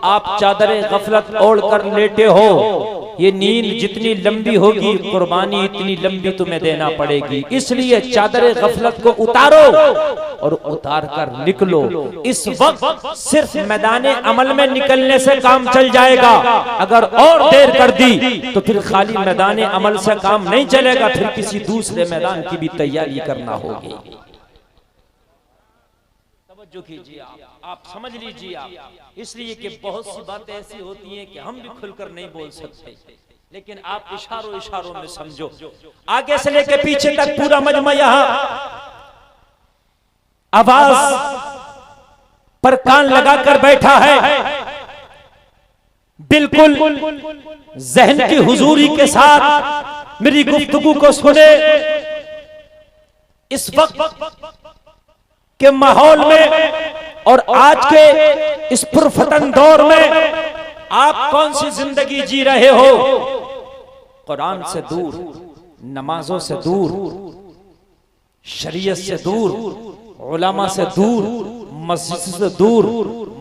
आप चादर गफलत ओढ़ कर लेटे हो, ये नींद जितनी लंबी होगी कुर्बानी इतनी लंबी तुम्हें देना पड़ेगी। इसलिए चादर गफलत को उतारो और उतार कर निकलो। इस वक्त सिर्फ मैदाने अमल में निकलने से काम चल जाएगा। अगर और देर कर दी तो फिर खाली मैदाने अमल से काम नहीं चलेगा, फिर किसी दूसरे मैदान की भी तैयारी करना होगी। तवज्जो कीजिए, आप समझ लीजिए आप। इसलिए कि बहुत सी बातें ऐसी होती हैं कि हम भी खुलकर नहीं बोल सकते, लेकिन आप इशारों इशारों में समझो। आगे से लेकर पीछे तक पूरा मजमा यहां आवाज पर कान लगाकर बैठा है। बिल्कुल जहन की हुजूरी के साथ मेरी गुफ्तगू को सुने। इस वक्त के माहौल में और आज के इस पुरफतन दौर में आप कौन सी जिंदगी जी रहे हो? कुरान से दूर, नमाजों से दूर, शरीयत से दूर, उलमा से दूर, मस्जिद से दूर,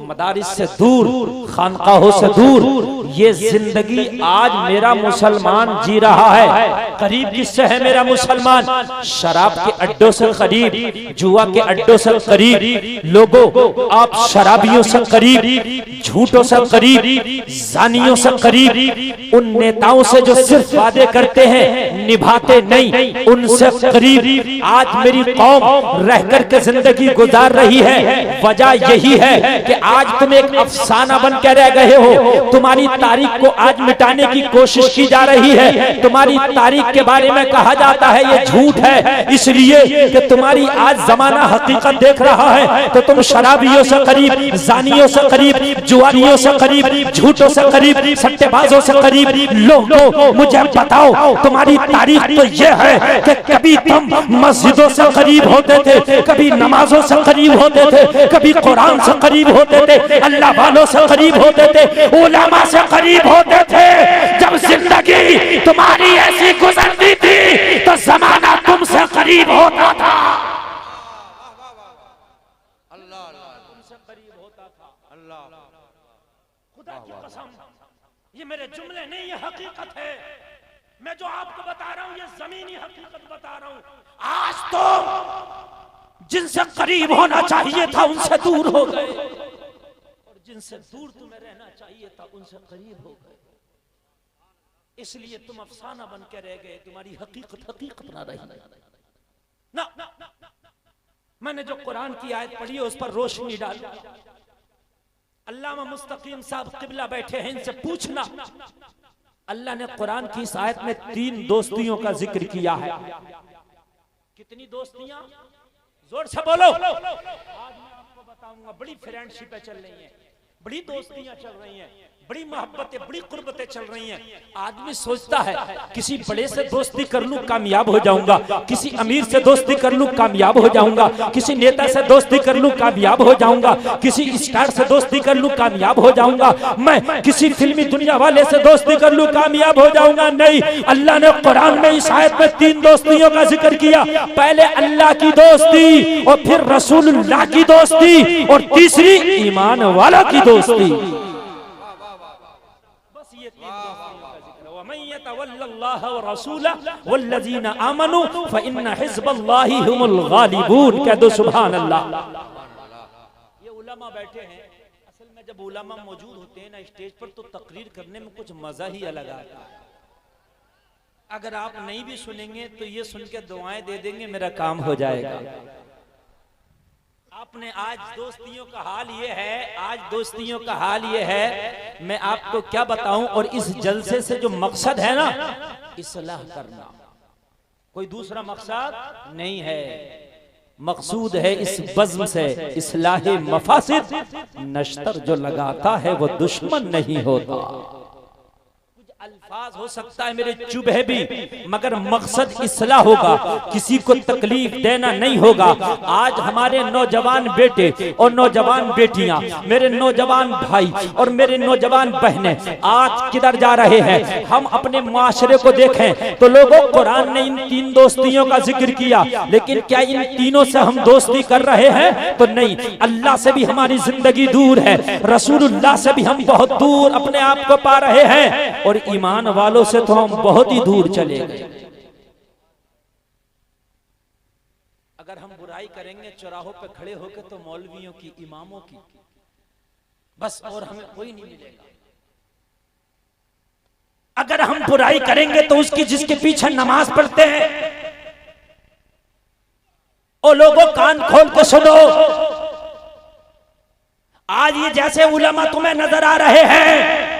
मदारिस से दूर, खानकाहों से दूर। ये जिंदगी आज मेरा मुसलमान जी रहा है। करीब किससे है मेरा मुसलमान? शराब के अड्डों से करीब, जुआ के अड्डों से करीब। लोगों आप शराबियों से करीब, झूठों से करीब, जानियों से करीब, उन नेताओं से जो सिर्फ वादे करते हैं निभाते नहीं, उनसे करीब आज मेरी कौम रह कर के जिंदगी गुजार रही है। वजह यही है कि आज तुम एक अफसाना बन के रह गए हो। तुम्हारी तारीख को आज मिटाने की कोशिश की जा रही है। तुम्हारी तारीख के बारे में कहा जाता है ये झूठ है, इसलिए कि तुम्हारी आज जमाना हकीकत देख रहा है। तो तुम शराबियों से करीब, जानियों से करीब, जुआरियों से करीब, झूठों से करीब, सट्टेबाजों से करीब। लोगों मुझे बताओ, तुम्हारी तारीख तो ये है कि कभी तुम मस्जिदों से करीब होते थे, कभी नमाजों से करीब होते थे, कभी कुरान से करीब होते थे, अल्लाह वालों से करीब होते थे, उलमा से करीब होते थे। जब जिंदगी तुम्हारी ऐसी गुजरती थी तो जमाना तुमसे करीब होता था। अल्लाह तुमसे करीब होता था। अल्लाह खुदा की कसम, ये मेरे जुमले नहीं, ये हकीकत है। मैं जो आपको बता रहा हूं ये जमीनी हकीकत बता रहा हूं। आज तो जिनसे करीब होना चाहिए था उनसे दूर हो गए, और जिनसे दूर तुम्हें रहना चाहिए था उनसे करीब हो गए। इसलिए तुम अफसाना बन के रह गए, तुम्हारी हकीकत हकीकत ना रही ना। मैंने जो कुरान की आयत पढ़ी है उस पर रोशनी डाल। अल्लामा मुस्तकीम साहब किबला बैठे हैं, इनसे पूछना। अल्लाह ने कुरान की इस आयत में 3 दोस्तियों का जिक्र किया है। कितनी दोस्तियां? जोर से बोलो। आज मैं आपको बताऊंगा, बड़ी फ्रेंडशिपें चल रही हैं, बड़ी दोस्तियां चल रही हैं, बड़ी मोहब्बतें, बड़ी कुर्बतें चल रही हैं। आदमी सोचता है किसी बड़े से दोस्ती कर लूं कामयाब हो जाऊंगा, किसी अमीर से दोस्ती कर लूं कामयाब हो जाऊंगा, किसी नेता से दोस्ती कर लूं कामयाब हो जाऊंगा, किसी स्टार से दोस्ती कर लूं कामयाब हो जाऊंगा, मैं किसी फिल्मी दुनिया वाले से दोस्ती कर लूं कामयाब हो जाऊंगा। नहीं, अल्लाह ने कुरान में इस आयत में 3 दोस्तियों का जिक्र किया। पहले अल्लाह की दोस्ती, और फिर रसूलुल्लाह की दोस्ती, और तीसरी ईमान वाला की दोस्ती। कह दो सुभान अल्लाह। ये उलमा बैठे हैं, असल में जब उलमा मौजूद होते हैं ना स्टेज पर तो तकरीर करने में कुछ मजा ही अलग आता है। अगर आप नहीं भी सुनेंगे तो ये सुन के दुआएं दे देंगे, मेरा काम हो जाएगा। आपने आज दोस्तियों का हाल ये है, आज दोस्तियों का हाल ये है, मैं आपको क्या बताऊं। और इस जलसे से जो मकसद है ना, इस्लाह करना, कोई दूसरा मकसद नहीं है। मकसूद है इस बज़्म से इस्लाह मफासिद। नश्तर जो लगाता है वो दुश्मन नहीं होता। कुछ अल्फाज हो सकता है मेरे चुभे भी, मगर मकसद इस्लाह होगा, किसी को तकलीफ देना नहीं होगा। आज हमारे नौजवान बेटे और नौजवान बेटियां, मेरे नौजवान भाई और मेरे नौजवान बहनें आज किधर जा रहे हैं? हम अपने माशरे को देखें तो लोगों, कुरान ने इन तीन दोस्तियों का जिक्र किया, लेकिन क्या इन तीनों से हम दोस्ती कर रहे हैं? तो नहीं। अल्लाह से भी हमारी जिंदगी दूर है, रसूलुल्लाह से भी हम बहुत दूर अपने आप को पा रहे हैं, और ईमान वालों से तो हम बहुत ही दूर चले गए। अगर हम बुराई करेंगे चौराहों पे खड़े होकर तो मौलवियों की, इमामों की बस, और हमें कोई नहीं मिलेगा। अगर हम बुराई करेंगे तो उसकी जिसके पीछे नमाज पढ़ते हैं, ओ लोगों कान खोल के सुनो, आज ये जैसे उलमा तुम्हें नजर आ रहे हैं,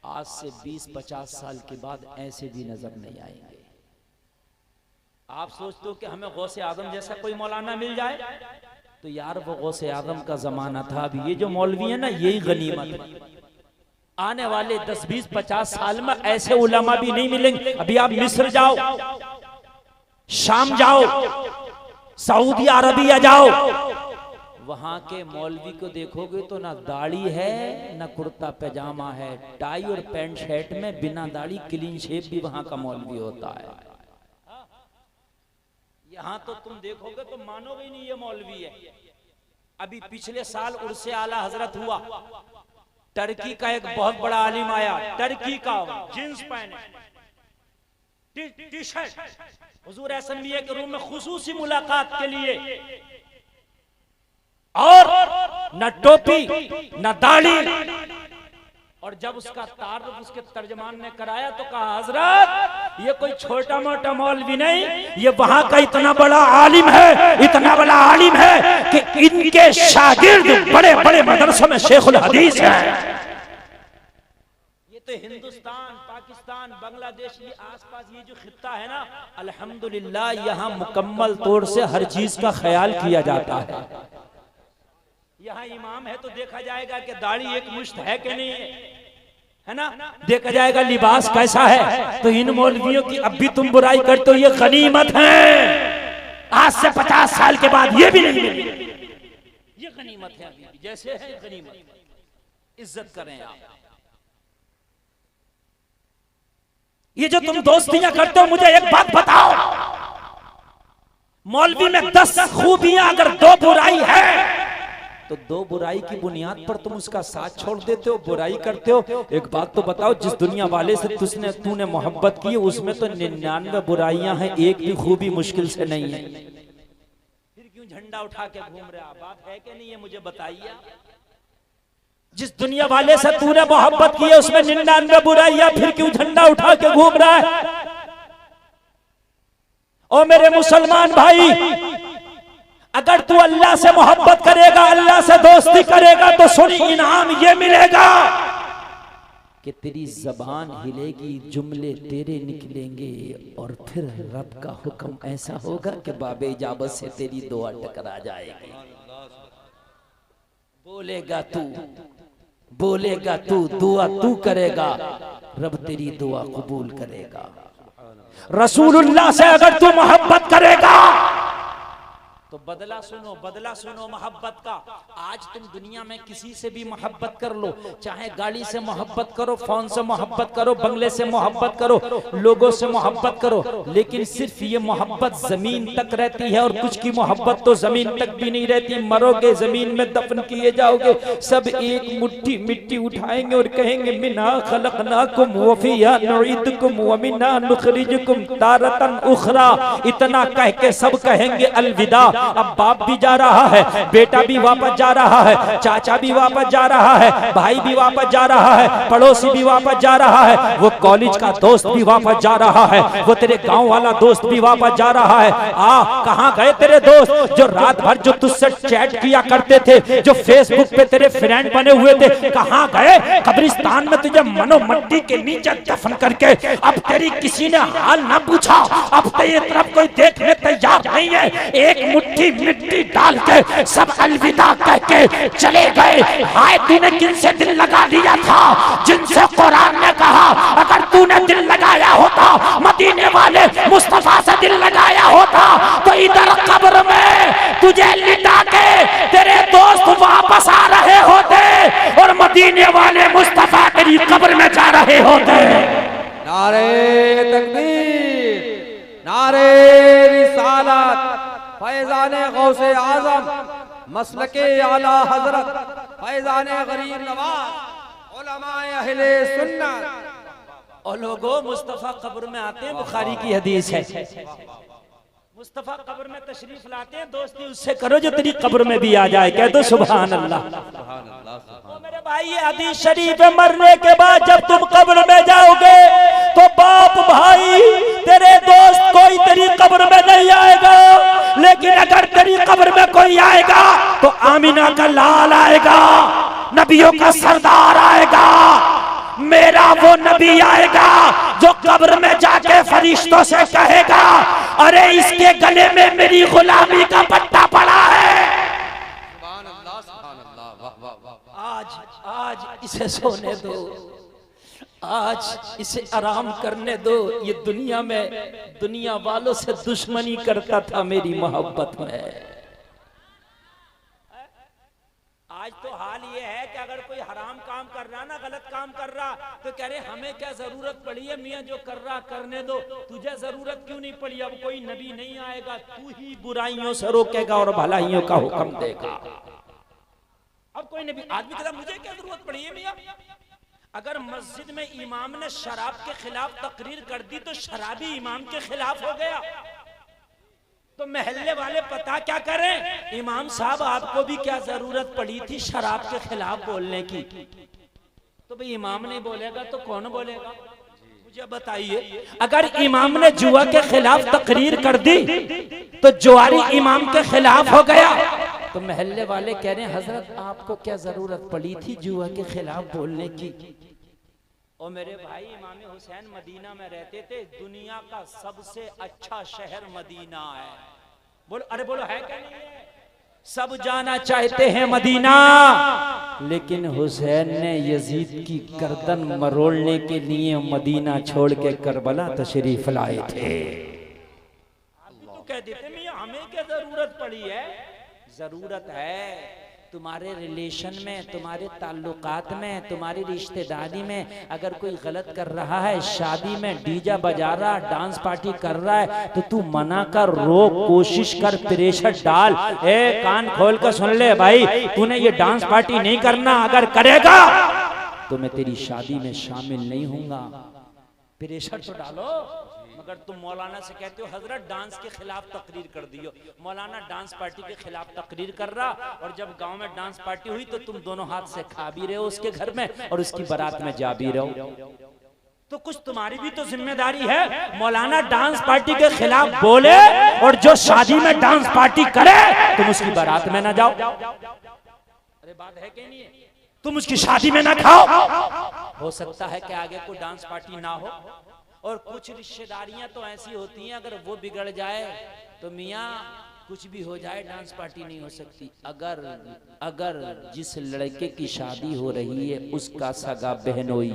आज से 20-50 साल के बाद ऐसे भी नजर नहीं आएंगे। आप सोचते हो कि हमें गौसे आजम जैसा कोई मौलाना मिल जाए? तो यार वो गौसे आजम का जमाना था, अभी ये जो मौलवी है ना, यही गनीमत है। आने वाले 10-20-50 साल में ऐसे उलमा भी नहीं मिलेंगे। अभी आप मिस्र जाओ, शाम जाओ, सऊदी अरबिया जाओ, वहां के मौलवी को देखोगे तो ना दाढ़ी है ना कुर्ता पैजामा है, टाई और पैंट शर्ट में बिना दाढ़ी क्लीन शेव भी वहां का मौलवी होता है। यहाँ तो तुम देखोगे तो मानोगे ही नहीं ये मौलवी है। अभी पिछले साल उर्से आला हजरत हुआ, टर्की का एक बहुत बड़ा आलिम आया, टर्की का, जींस पहने, टी शर्ट, हुजूर असम्बिया के रूम में खुसूसी मुलाकात के लिए, और न टोपी न दाढ़ी। और जब उसका तारुफ उसके तर्जमान ने कराया तो कहा, हजरत ये कोई छोटा मोटा मौलवी नहीं, ये वहां का इतना बड़ा आलिम है, इतना बड़ा आलिम है कि इनके शागिर्द बड़े बड़े मदरसों में शेखुल हदीस हैं। ये तो हिंदुस्तान, पाकिस्तान, बांग्लादेश, ये आसपास ये जो खित्ता है ना, अल्हम्दुलिल्लाह यहाँ मुकम्मल तौर से हर चीज का ख्याल किया जाता है। यहाँ इमाम है तो देखा जाएगा कि दाढ़ी एक मुश्त है कि नहीं है ना, देखा जाएगा लिबास कैसा है। तो इन मौलवियों की अब भी तुम बुराई करते हो, ये गनीमत है। आज से 50 साल के बाद ये भी नहीं मिलेगी, ये गनीमत है। अभी जैसे है गनीमत, इज्जत करें आप। ये जो तुम दोस्तियां करते हो, मुझे एक बात बताओ, मौलवी में 10 खूबियां अगर 2 बुराई है तो 2 बुराई की बुनियाद पर तुम उसका साथ छोड़ देते हो, बुराई करते हो। एक बात तो बताओ, जिस दुनिया वाले से तूने मोहब्बत की उसमें तो 99 बुराइयां हैं, एक भी खूबी मुश्किल से नहीं है। फिर क्यों झंडा उठा के घूम रहे? बात है कि नहीं है मुझे बताइए। जिस दुनिया वाले से तूने मोहब्बत की है उसमें 99 बुराइयां, फिर क्यों झंडा उठा के घूम रहा है? ओ मेरे मुसलमान भाई, अगर तू अल्लाह से मोहब्बत करेगा, अल्लाह से दोस्ती करेगा, तो सुन, इनाम ये मिलेगा कि तेरी जबान हिलेगी, जुमले तेरे निकलेंगे, और फिर रब का हुक्म ऐसा होगा कि बाबे इजाबत से तेरी दुआ टकरा जाएगी। बोलेगा तू, दुआ तू करेगा, रब तेरी दुआ कबूल करेगा। रसूलुल्लाह से अगर तू मोहब्बत करेगा तो बदला सुनो मोहब्बत का। आज तुम दुनिया में किसी से भी मोहब्बत कर लो, चाहे गाड़ी से मोहब्बत करो, फोन से मोहब्बत करो, बंगले से मोहब्बत करो, लोगों से मोहब्बत करो, लेकिन सिर्फ ये मोहब्बत जमीन तक रहती है, और कुछ की मोहब्बत तो जमीन तक भी नहीं रहती। मरोगे जमीन में दफन किए जाओगे, सब एक मुट्ठी मिट्टी उठाएंगे और कहेंगे मिन्हा खलकनाकुम व फिहा नुईदुकुम व मिन्हा नुखरिजुकुम तारतन उखरा। इतना कह के सब कहेंगे अलविदा। अब बाप भी जा रहा है, बेटा भी वापस जा रहा है, चाचा भी वापस जा रहा है, भाई भी वापस जा रहा है, पड़ोसी भी वापस जा रहा है, वो कॉलेज का दोस्त भी वापस जा रहा है, वो तेरे गांव वाला दोस्त भी वापस जा रहा है। कहां गए तेरे दोस्त जो रात भर जो तुझसे चैट किया करते थे, जो फेसबुक पे तेरे फ्रेंड बने हुए थे, कहां गए? कब्रिस्तान में तुझे मनो मट्टी के नीचे दफन करके अब तेरी किसी ने हाल ना पूछा, अब तेरी तरफ कोई देखने तैयार नहीं है। एक मुट्ठी मिट्टी डाल के सब अलविदा कह के चले गए। हाय तूने किनसे दिल लगा लिया था, जिनसे कुरान ने कहा अगर तूने दिल लगाया होता, मदीने वाले मुस्तफा से दिल लगाया होता, तो इधर कब्र में तुझे लिटा के तेरे दोस्त वापस आ रहे होते और मदीने वाले मुस्तफा तेरी कब्र में जा रहे होते। नारे तकबीर, नारे रिसालत, फैज़ाने गौसे आज़म, मसलके आला हजरत, फैज़ाने गरीब नवाज, उलमाए अहले सुन्नत। और लोगों मुस्तफा कब्र में आते हैं, बुखारी की हदीस है। मुस्तफा कब्र में तशरीफ लाते हैं, दोस्ती उससे करो जो तेरी कब्र में भी आ जाए। कह दो सुभान अल्लाह। मेरे भाई ये हदीस शरीफ है, मरने के बाद जब तुम कब्र में जाओगे तो बाप भाई तेरे दोस्त कोई तेरी कब्र में नहीं आएगा, लेकिन अगर तेरी कब्र में कोई आएगा तो आमीना का लाल आएगा, नबियों का सरदार आएगा, मेरा वो नबी आएगा जो कब्र में जाके फरिश्तों से कहेगा अरे इसके गले में मेरी गुलामी का पट्टा पड़ा है। आज इसे सोने दो, आज इसे आराम करने दो। ये दुनिया में दुनिया वालों से दुश्मनी करता था, मेरी मोहब्बत में। आज तो हाल ये है कि अगर कोई हराम काम कर रहा ना, गलत काम कर रहा, तो कह रहे हमें क्या जरूरत पड़ी है मियां, जो कर रहा करने दो, तुझे जरूरत क्यों नहीं पड़ी, अब कोई नबी नहीं आएगा, तू ही बुराइयों से रोकेगा और भलाइयों का हुक्म देगा। अब कोई नबी, आदमी कहता मुझे क्या जरूरत पड़ी है मियां। अगर मस्जिद में इमाम ने शराब के खिलाफ तकरीर कर दी तो शराबी इमाम के खिलाफ हो गया, तो महल्ले वाले पता क्या करें, इमाम साहब आपको भी क्या जरूरत पड़ी थी शराब के खिलाफ बोलने की। तो भाई इमाम नहीं बोलेगा तो कौन बोलेगा, मुझे बताइए। अगर इमाम ने जुआ के खिलाफ तकरीर कर दी तो जुआरी इमाम के खिलाफ हो गया, तो महल्ले वाले कह रहे हैं हजरत आपको क्या जरूरत पड़ी थी जुआ के खिलाफ बोलने की। और मेरे भाई इमाम हुसैन मदीना में रहते थे, दुनिया का सबसे अच्छा शहर मदीना है। बोलो, अरे बोलो है क्या नहीं है? सब जाना चाहते हैं मदीना, लेकिन हुसैन ने यजीद की गर्दन मरोड़ने के लिए मदीना छोड़ के करबला तशरीफ लाए थे। आप तो कह देते मियां हमें क्या जरूरत पड़ी है। जरूरत है तुम्हारे रिलेशन में, तुम्हारे ताल्लुकात में, तुम्हारी रिश्तेदारी में अगर कोई गलत कर रहा है, शादी में डीजा बजा रहा, डांस पार्टी कर रहा है, तो तू मना कर, रोक, कोशिश कर, प्रेशर डाल। ए कान खोल कर सुन ले भाई, तूने ये डांस पार्टी नहीं करना, अगर करेगा तो मैं तेरी शादी में शामिल नहीं हूंगा। प्रेशर तो डालो। मगर तुम मौलाना से कहते हो हजरत डांस के खिलाफ तकरीर कर दियो, मौलाना डांस पार्टी के खिलाफ तकरीर कर रहा, और जब गांव में डांस पार्टी हुई तो तुम दोनों हाथ से खा भी रहे हो उसके घर में और उसकी बारात में जा भी रहे हो, तो कुछ तुम्हारी भी तो जिम्मेदारी है। मौलाना डांस पार्टी के खिलाफ बोले और जो शादी में डांस पार्टी करे तुम उसकी बारात में ना जाओ। अरे बात है कि नहीं है? तुम उसकी शादी में ना खाओ। हो सकता है कि आगे कोई डांस पार्टी ना हो। और कुछ रिश्तेदारियां तो ऐसी होती हैं अगर वो बिगड़ जाए तो मियाँ कुछ भी हो जाए, डांस पार्टी नहीं हो सकती। अगर जिस लड़के की शादी हो रही है उसका सगा बहनोई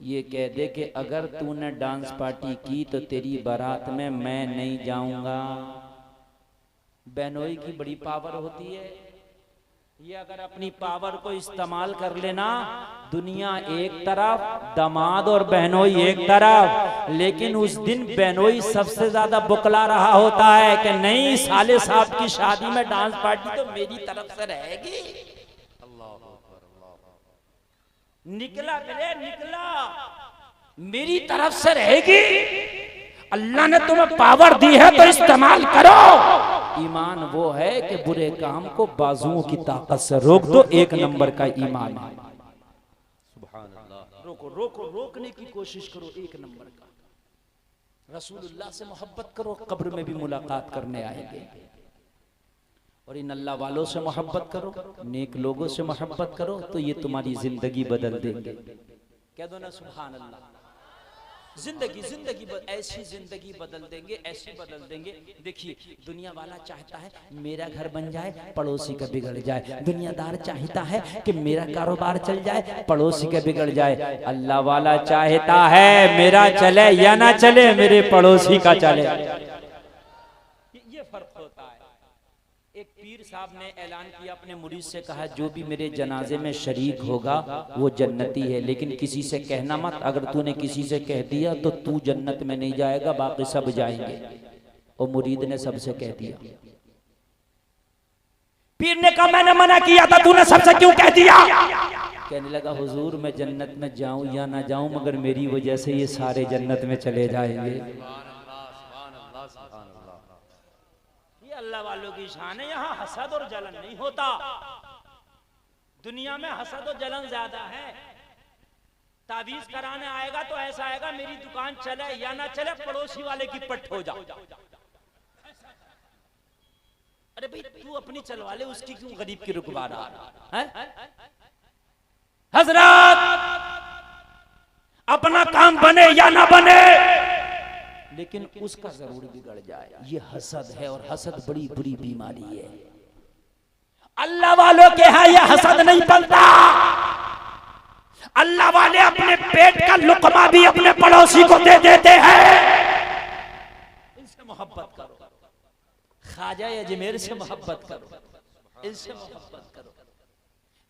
ये कह दे कि अगर तूने डांस पार्टी की तो तेरी बारात में मैं नहीं जाऊंगा, बहनोई की बड़ी पावर होती है। ये अगर अपनी पावर को इस्तेमाल कर लेना, दुनिया एक तरफ, दामाद और बहनोई एक तरफ, लेकिन उस दिन बहनोई सबसे ज्यादा बुकला रहा होता है कि नहीं साले साहब की शादी में डांस पार्टी तो मेरी तरफ से रहेगी। निकला मेरी तरफ से रहेगी। अल्लाह ने तुम्हें पावर दी है तो इस्तेमाल करो। ईमान वो है कि बुरे काम को बाजुओं की ताकत से रोक दो, एक नंबर का ईमान है। रोको रोको, रोकने की कोशिश करो, एक नंबर का। रसूलुल्लाह से मोहब्बत करो, कब्र में भी मुलाकात करने आएंगे। और इन अल्लाह वालों से मोहब्बत करो, नेक लोगों से मोहब्बत करो, तो ये तुम्हारी जिंदगी बदल देंगे। कह दो ना सुभान अल्लाह। जिंदगी ऐसी जिंदगी बदल देंगे, ऐसी बदल देंगे। देखिए दुनिया वाला चाहता है मेरा घर बन जाए, पड़ोसी का बिगड़ जाए। दुनियादार चाहता है कि मेरा कारोबार चल जाए, पड़ोसी का बिगड़ जाए। अल्लाह वाला चाहता है मेरा चले या ना चले, मेरे पड़ोसी का चले। ये फर्क होता है। एक पीर साहब ने ऐलान किया अपने मुरीद से, कहा जो भी मेरे जनाजे में शरीक होगा वो जन्नती है, लेकिन किसी से कहना मत, अगर तूने किसी से कह दिया तो तू जन्नत में नहीं जाएगा, बाकी सब जाएंगे। और मुरीद ने सबसे कह दिया। पीर ने कहा मैंने मना किया था, तूने सबसे क्यों कह दिया? कहने लगा हुजूर मैं जन्नत में जाऊं या ना जाऊं, मगर मेरी वजह से ये सारे जन्नत में चले जाएंगे। अल्लाह वालों की शान है। यहाँ हसद और जलन नहीं होता। दुनिया में हसद और जलन ज्यादा है। ताबीज कराने आएगा तो ऐसा आएगा मेरी दुकान चले या ना चले, पड़ोसी वाले की पट हो जाओ। अरे भाई तू अपनी चलवा ले, उसकी क्यों गरीब की रुकवा रहा है? हजरत अपना काम बने या ना बने, लेकिन उसका जरूर बिगड़ जाए। ये हसद है, और हसद बड़ी बुरी बीमारी है। अल्लाह वालों के यहाँ यह हसद नहीं पलता। अल्लाह वाले अपने पेट का लुकमा भी अपने पड़ोसी को दे देते हैं। इनसे मोहब्बत करो, ख्वाजा अजमेर से मोहब्बत करो, इनसे मोहब्बत करो।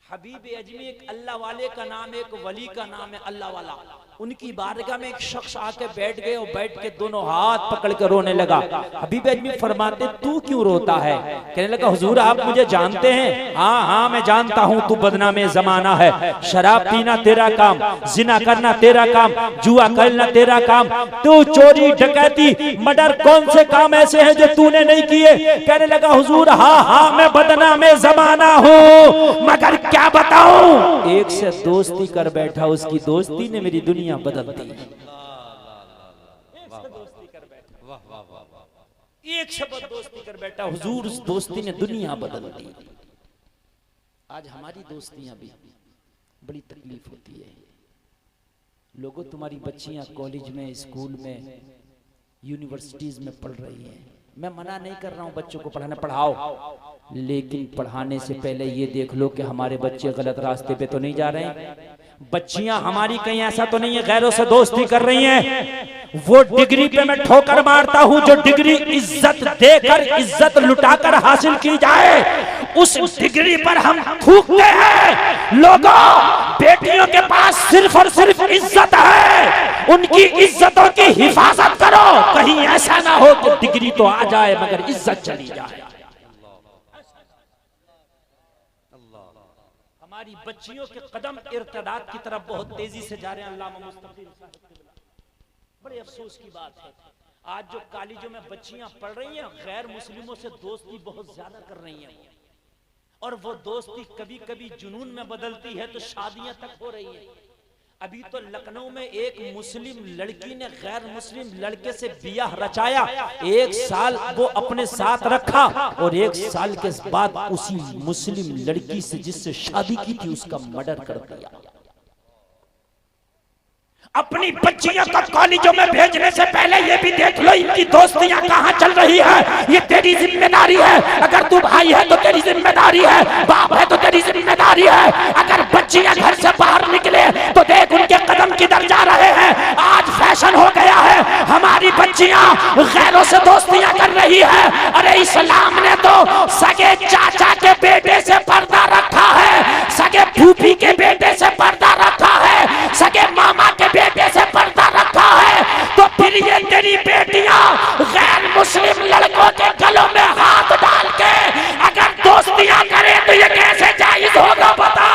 हबीब अजमी एक अल्लाह वाले का नाम, एक वली का नाम है अल्लाह वाला। उनकी बारगाह में एक शख्स आके बैठ गए और बैठ के दोनों हाथ पकड़ कर रोने लगा। हबीब अजमी फरमाते तू क्यों रोता है? कहने लगा हुजूर आप मुझे जानते हैं? हाँ हाँ मैं जानता हूँ, तू बदनामे जमाना है, शराब पीना तेरा काम, जिना करना तेरा काम, जुआ खेलना तेरा काम, तू चोरी डकैती मर्डर कौन से काम ऐसे हैं जो तूने नहीं किए? कहने लगा हुजूर हाँ हाँ मैं बदनामे जमाना हूँ, मगर क्या बताऊं, एक से दोस्ती कर बैठा, उसकी दोस्ती ने मेरी दुनिया बदल दी। एक से दोस्ती कर बैठा हुजूर, उस दोस्ती ने दुनिया बदल दी। आज हमारी दोस्तियां भी बड़ी तकलीफ होती है। लोगों तुम्हारी बच्चियां कॉलेज में, स्कूल में, यूनिवर्सिटीज में पढ़ रही हैं। मैं मना नहीं कर रहा हूं बच्चों को पढ़ाना, पढ़ाओ, लेकिन पढ़ाने से पहले ये देख लो कि हमारे बच्चे गलत रास्ते पे तो नहीं जा रहे हैं। बच्चियां हमारी कहीं ऐसा तो नहीं है गैरों से दोस्ती कर रही हैं। वो डिग्री पे मैं ठोकर मारता हूं जो डिग्री इज्जत देकर, इज्जत लुटाकर हासिल की जाए, उस डिग्री पर हम थूकते हैं। लोगों बेटियों के पास सिर्फ और सिर्फ इज्जत है, उनकी इज्जतों की हिफाजत करो। कहीं ऐसा ना हो कि डिग्री तो आ जाए मगर इज्जत चली जाए। हमारी बच्चियों के कदम इर्तिदाद की तरफ बहुत तेजी से जा रहे हैं। अल्लामा मुस्तफी बड़े अफसोस की बात है, आज जो कॉलेजों में बच्चियां पढ़ रही हैं गैर मुस्लिमों से दोस्ती बहुत ज्यादा कर रही हैं, और वो दोस्ती कभी कभी जुनून में बदलती है तो शादियां तक हो रही हैं। अभी तो लखनऊ में एक मुस्लिम लड़की ने गैर मुस्लिम लड़के से बियाह रचाया, 1 साल वो अपने साथ रखा, और 1 साल के बाद उसी मुस्लिम लड़की से जिससे शादी की थी उसका मर्डर कर दिया। अपनी बच्चियों को कॉलेजों में भेजने से पहले ये भी देख लो इनकी दोस्तियां कहां चल रही है। ये तेरी जिम्मेदारी है। अगर तू भाई है तो तेरी जिम्मेदारी है, बाप है तो तेरी जिम्मेदारी है। अगर बच्चियां घर से बाहर निकले तो देख उनके कदम किधर जा रहे हैं। आज फैशन हो गया है, हमारी बच्चियां गैरों से दोस्तियां कर रही है। अरे इस्लाम ने तो सगे चाचा के बेटे से पर्दा रखा है, सगे फूफी के बेटे से पर्दा रखा है, सगे मामा के बेटे से पर्दा रखा है। तो फिर ये तेरी बेटियां गैर मुस्लिम लड़कों के गलों में हाथ डाल के अगर दोस्तियां करें तो ये कैसे जायज होगा? बता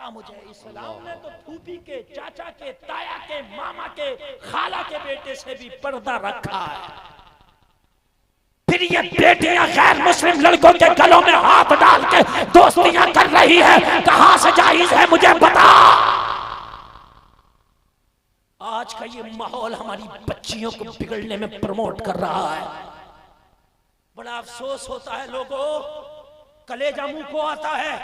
मुझे। इस्लाम ने तो फूफी के, चाचा के, ताया के, मामा के, खाला के बेटे से भी पर्दा रखा है। फिर ये बेटियां गैर मुस्लिम लड़कों के गलों में हाथ डाल के दोस्तियां कर रही है, कहां से जायज है मुझे बता। आज का ये माहौल हमारी बच्चियों को बिगड़ने में प्रमोट कर रहा है। बड़ा अफसोस होता है लोगों, कलेजा मुंह को आता है।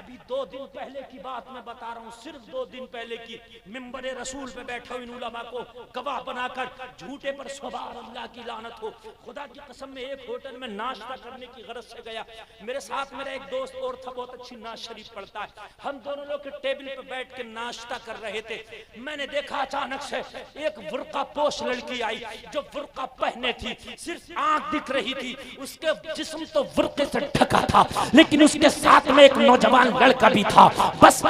अभी 2 दिन पहले की बात मैं बता रहा हूँ, सिर्फ 2 दिन पहले की। मिंबरे रसूल पे बैठे हुए इन उलमा को गवाह बनाकर झूठे पर सुभान अल्लाह की लानत हो। खुदा की कसम में एक होटल में नाश्ता करने की गरज से गया, मेरे साथ मेरा एक दोस्त और था, बहुत अच्छी नाज शरीफ पढ़ता है। हम दोनों लोग टेबल पे बैठ के नाश्ता कर रहे थे। मैंने देखा अचानक से एक बुर्का पोश लड़की आई, जो बुर्का पहने थी सिर्फ आंख दिख रही थी, उसके जिस्म तो बुर्के से ढका था, लेकिन उसके साथ में एक नौजवान लड़का भी था। बस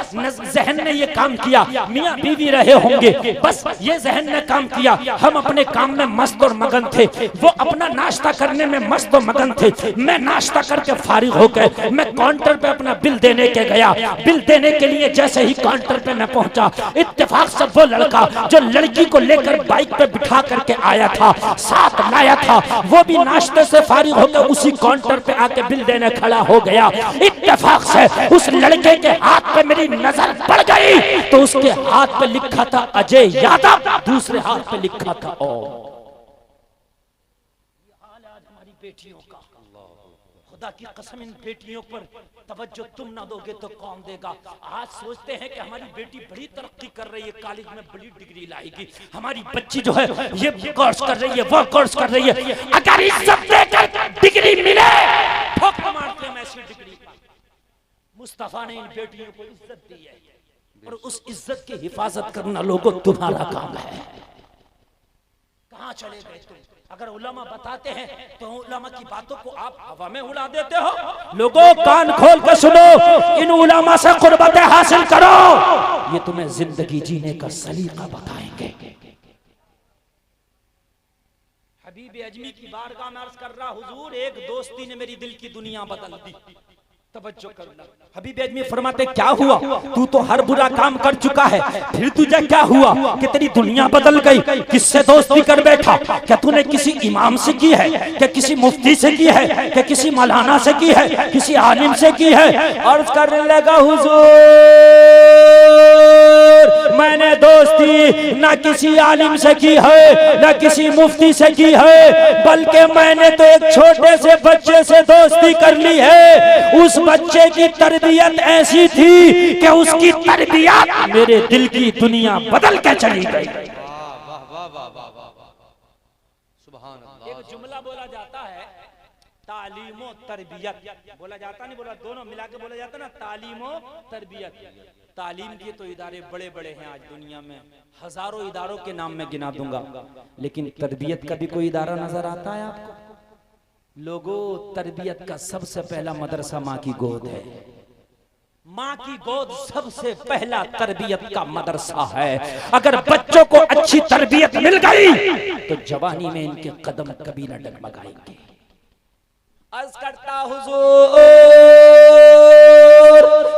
जहन ने ये काम किया, मियां बीवी रहे होंगे, बस ये जहन ने काम किया, हम अपने काम में मस्त और मगन थे, वो अपना नाश्ता करने में मस्त और मगन थे। मैं नाश्ता करके फारिग हो गए, मैं काउंटर पे अपना बिल देने के गया। बिल देने के लिए जैसे ही काउंटर पे मैं पहुंचा, इत्तेफाक से वो लड़का जो लड़की को लेकर बाइक पे बिठा करके आया था, साथ लाया था, वो भी नाश्ते से फारिग होकर उसी काउंटर पे आके बिल देने खड़ा हो गया। इत्तेफाक से उस लड़के के हाथ पे मेरी नजर पड़ गई तो उसके हाथ पे लिखा था अजय यादव, दूसरे हाथ पे लिखा था और हमारी बेटियों का। खुदा की कसम, इन बेटियों पर तवज्जो तुम ना दोगे तो कौन देगा। आज सोचते हैं कि हमारी बेटी बड़ी तरक्की कर रही है, कॉलेज में बड़ी डिग्री लाएगी, हमारी बच्ची जो है ये कोर्स कर रही है, वो कोर्स कर रही है। अगर इज्जत देकर डिग्री मिले, ठोक मारते हैं ऐसी डिग्री। मुस्तफा ने इन बेटियों को इज्जत दी है और उस इज्जत की हिफाजत करना लोगों तुम्हारा काम है। कहां चले गए तुम? अगर उलमा बताते हैं तो उलमा की बातों को आप हवा में उड़ा देते हो। लोगों कान खोल कर सुनो, इन उलमा से कुर्बतें हासिल करो, ये तुम्हें जिंदगी जीने का सलीका बताएंगे। हबीब अजमी की बारगाह में अर्ज कर रहा, हुजूर एक दोस्ती ने मेरी दिल की दुनिया बदल दी। तवज्जो करना, हबीब अजमी फरमाते क्या हुआ, तू तो हर बुरा काम कर चुका है, फिर तुझे क्या हुआ कि तेरी दुनिया बदल गई? किससे दोस्ती कर बैठा? क्या तूने किसी इमाम से की है, क्या किसी मुफ्ती से की है, क्या किसी मौलाना से की है, किसी आलिम से की है? अर्ज करने लगा, हुजूर मैंने दोस्ती ना किसी आलिम से की है, ना किसी मुफ्ती से की है, बल्कि मैंने तो एक छोटे से बच्चे से दोस्ती कर ली है। उस बच्चे की तरबियत ऐसी थी कि उसकी तरबियत मेरे दिल की दुनिया बदल के चली गई। एक जुमला बोला जाता है, तालीम और तरबियत बोला जाता नहीं, बोला दोनों मिला के बोला जाता ना, तालीम और तरबियत। तालीम के तो इदारे बड़े बड़े हैं आज दुनिया में, हजारों इदारों के नाम में गिना दूंगा, लेकिन तरबियत का भी कोई इदारा नजर आता है आपको? लोगों, तरबियत का सबसे पहला मदरसा माँ की गोद है। माँ की गोद सबसे पहला तरबियत का मदरसा है। अगर बच्चों को अच्छी तरबियत मिल गई तो जवानी में इनके कदम कभी न डगमगाएंगे। अर्ज करता, हुजूर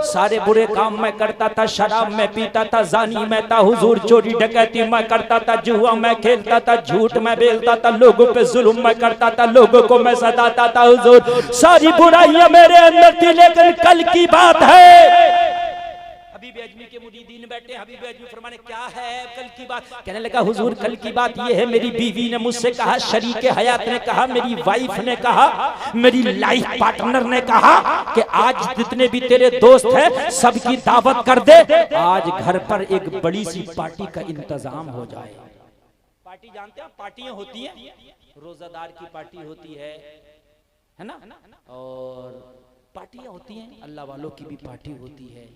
सारे बुरे काम मैं करता था, शराब में पीता था, जानी मैं था, हुजूर चोरी डकैती मैं करता था, जुआ मैं खेलता था, झूठ मैं बेलता था, लोगों पे जुल्म मैं करता था, लोगों को मैं सताता था। हुजूर सारी बुराइयां मेरे अंदर थी, लेकिन कल की बात है। हबीब अजमी के मुरीदीन बैठे, हबीब अजमी फरमाने क्या है कल की बात? कहने लगा, हुजूर कल की बात ये है, मेरी बीवी ने मुझसे कहा, शरीके हयात ने कहा, मेरी वाइफ ने कहा, मेरी लाइफ पार्टनर ने कहा कि आज जितने भी तेरे दोस्त हैं सबकी दावत कर दे, आज घर पर एक बड़ी सी पार्टी का इंतजाम हो जाए। पार्टी जानते हैं, पार्टियां होती हैं, रोजादार की पार्टी होती है ना, और पार्टियां होती हैं, अल्लाह वालों की भी पार्टी होती है,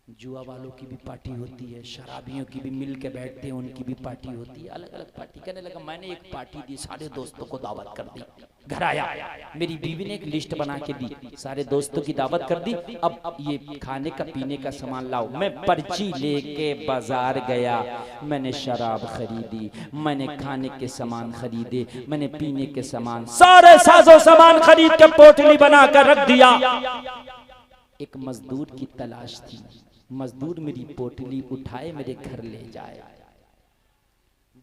जुआ वालों की भी पार्टी होती है, शराबियों की भी मिल के बैठते हैं, उनकी भी पार्टी होती है, अलग अलग पार्टी। कहने लगा, मैंने एक पार्टी दी, सारे दोस्तों को दावत कर दी, घर आया, मेरी बीवी ने एक लिस्ट बना के दी, सारे दोस्तों की दावत कर दी, अब ये खाने का पीने का सामान लाओ। मैं पर्ची लेके बाजार गया, मैंने शराब खरीदी, मैंने खाने के सामान खरीदे, मैंने पीने के सामान, सारे साजो सामान खरीद के पोटली बना कर रख दिया। एक मजदूर की तलाश थी, मजदूर मेरी पोटली उठाए मेरे घर ले जाए।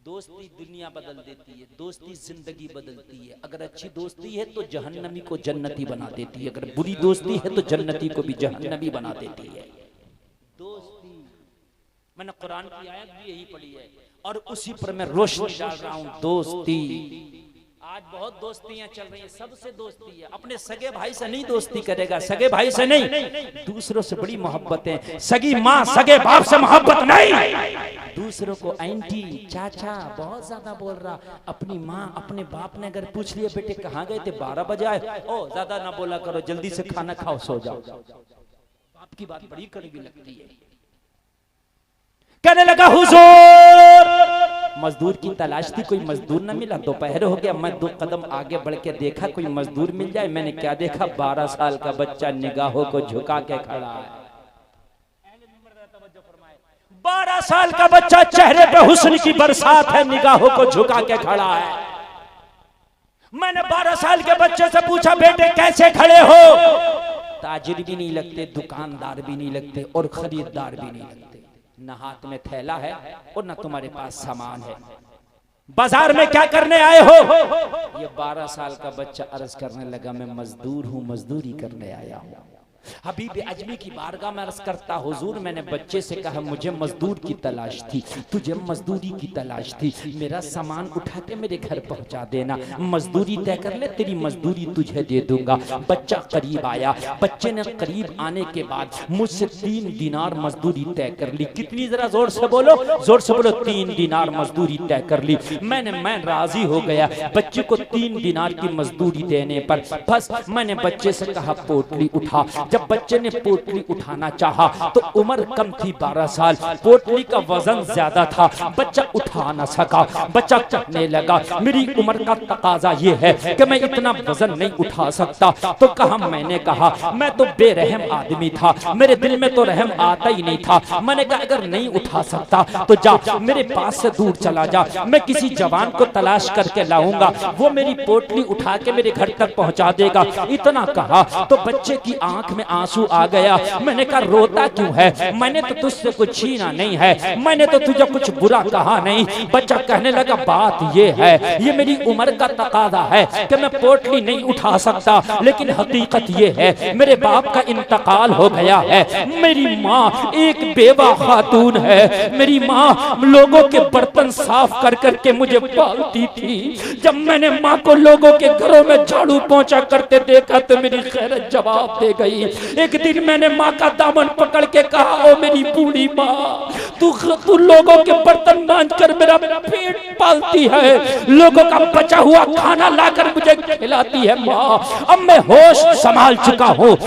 दोस्ती दुनिया बदल देती है, दोस्ती जिंदगी बदलती है। अगर अच्छी दोस्ती है तो जहन्नमी को जन्नती बना देती है, अगर बुरी दोस्ती है तो जन्नती को भी जहन्नमी बना देती है। दोस्ती, मैंने कुरान की आयत भी यही पढ़ी है और उसी पर मैं रोशनी डाल रहा हूं। दोस्ती आज बहुत दोस्तियां चल रही है, सबसे दोस्ती है, अपने सगे भाई से नहीं दोस्ती करेगा, सगे भाई से नहीं, दूसरों से बड़ी मोहब्बत है। सगी माँ सगे बाप से मोहब्बत नहीं, दूसरों को आंटी चाचा बहुत ज्यादा बोल रहा। अपनी माँ अपने बाप ने अगर पूछ लिया बेटे कहाँ गए थे, 12 बजे आए, ओ ज्यादा ना बोला करो, जल्दी से खाना खाओ सो जाओ। बाप की बात बड़ी कड़वी लगती है। कहने लगा हुजूर मजदूर की तलाश थी, कोई मजदूर न मिला, दोपहर हो गया, मैं 2 कदम आगे बढ़ के देखा कोई मजदूर मिल जाए। मैंने क्या देखा, 12 साल का बच्चा निगाहों को झुका के खड़ा है। 12 साल का बच्चा, चेहरे पे हुस्न की बरसात है, निगाहों को झुका के खड़ा है। मैंने 12 साल के बच्चे से पूछा बेटे कैसे खड़े हो? ताजिर भी नहीं लगते, दुकानदार भी नहीं लगते और खरीदार भी नहीं लगते, न हाथ में थैला है और न तुम्हारे पास सामान है, बाजार में क्या करने आए हो? ये 12 साल का बच्चा अर्ज करने लगा मैं मजदूर हूं, मजदूरी करने आया हूं। हबीब अजमी की बारगाह में अर्ज करता हुजूर मैंने बच्चे से कहा मुझे मजदूर की तलाश थी, तुझे मजदूरी की तलाश थी, मेरा सामान उठा के मेरे घर पहुंचा देना, मजदूरी तय कर ले, तेरी मजदूरी तुझे दे दूंगा। बच्चा करीब आया, बच्चे ने करीब आने के बाद मुझसे 3 दिनार मजदूरी तय कर ली। कितनी? जरा जोर से बोलो, जोर से बोलो। 3 दिनार मजदूरी तय कर ली। मैं राजी हो गया बच्चे को 3 दिनार की मजदूरी देने पर। बस मैंने बच्चे से कहा पोटली उठा। जब बच्चे ने पोटली उठाना चाहा तो उम्र कम थी 12 साल, पोटली का वजन ज्यादा था, बच्चा उठा ना सका। बच्चा चढ़ने लगा। मेरी उम्र का तकाजा ये है कि मैं इतना वजन नहीं उठा सकता। तो कहा, मैंने कहा मैं तो बेरहम आदमी था, मेरे दिल में तो रहम आता ही नहीं था। मैंने कहा अगर नहीं उठा सकता तो जा मेरे पास से दूर चला जा, मैं किसी जवान को तलाश करके लाऊंगा, वो मेरी पोटली उठा के मेरे घर तक पहुंचा देगा। इतना कहा तो बच्चे की आंख में आंसू आ गया। मैंने कहा रोता क्यों है? मैंने तो तुझसे कुछ छीना नहीं है, मैंने तो तुझे कुछ बुरा कहा नहीं। बच्चा कहने लगा बात ये है, ये मेरी उम्र का तकाजा है कि मैं पोटली नहीं उठा सकता, लेकिन हकीकत ये है मेरे बाप का इंतकाल हो गया है। मेरी माँ एक बेवा खातून है, मेरी माँ लोगों के बर्तन साफ कर करके मुझे पालती थी। जब मैंने माँ को लोगों के घरों में झाड़ू पोंछा करते देखा तो मेरी खैरत जवाब दे गई। एक दिन मैंने माँ का दामन पकड़ के कहा, ओ मेरी बूढ़ी माँ, तू लोगों के बर्तन मांज कर मेरा पेट पालती है, लोगों का बचा हुआ खाना लाकर मुझे खिलाती है माँ। अब मैं होश संभाल चुका हूँ,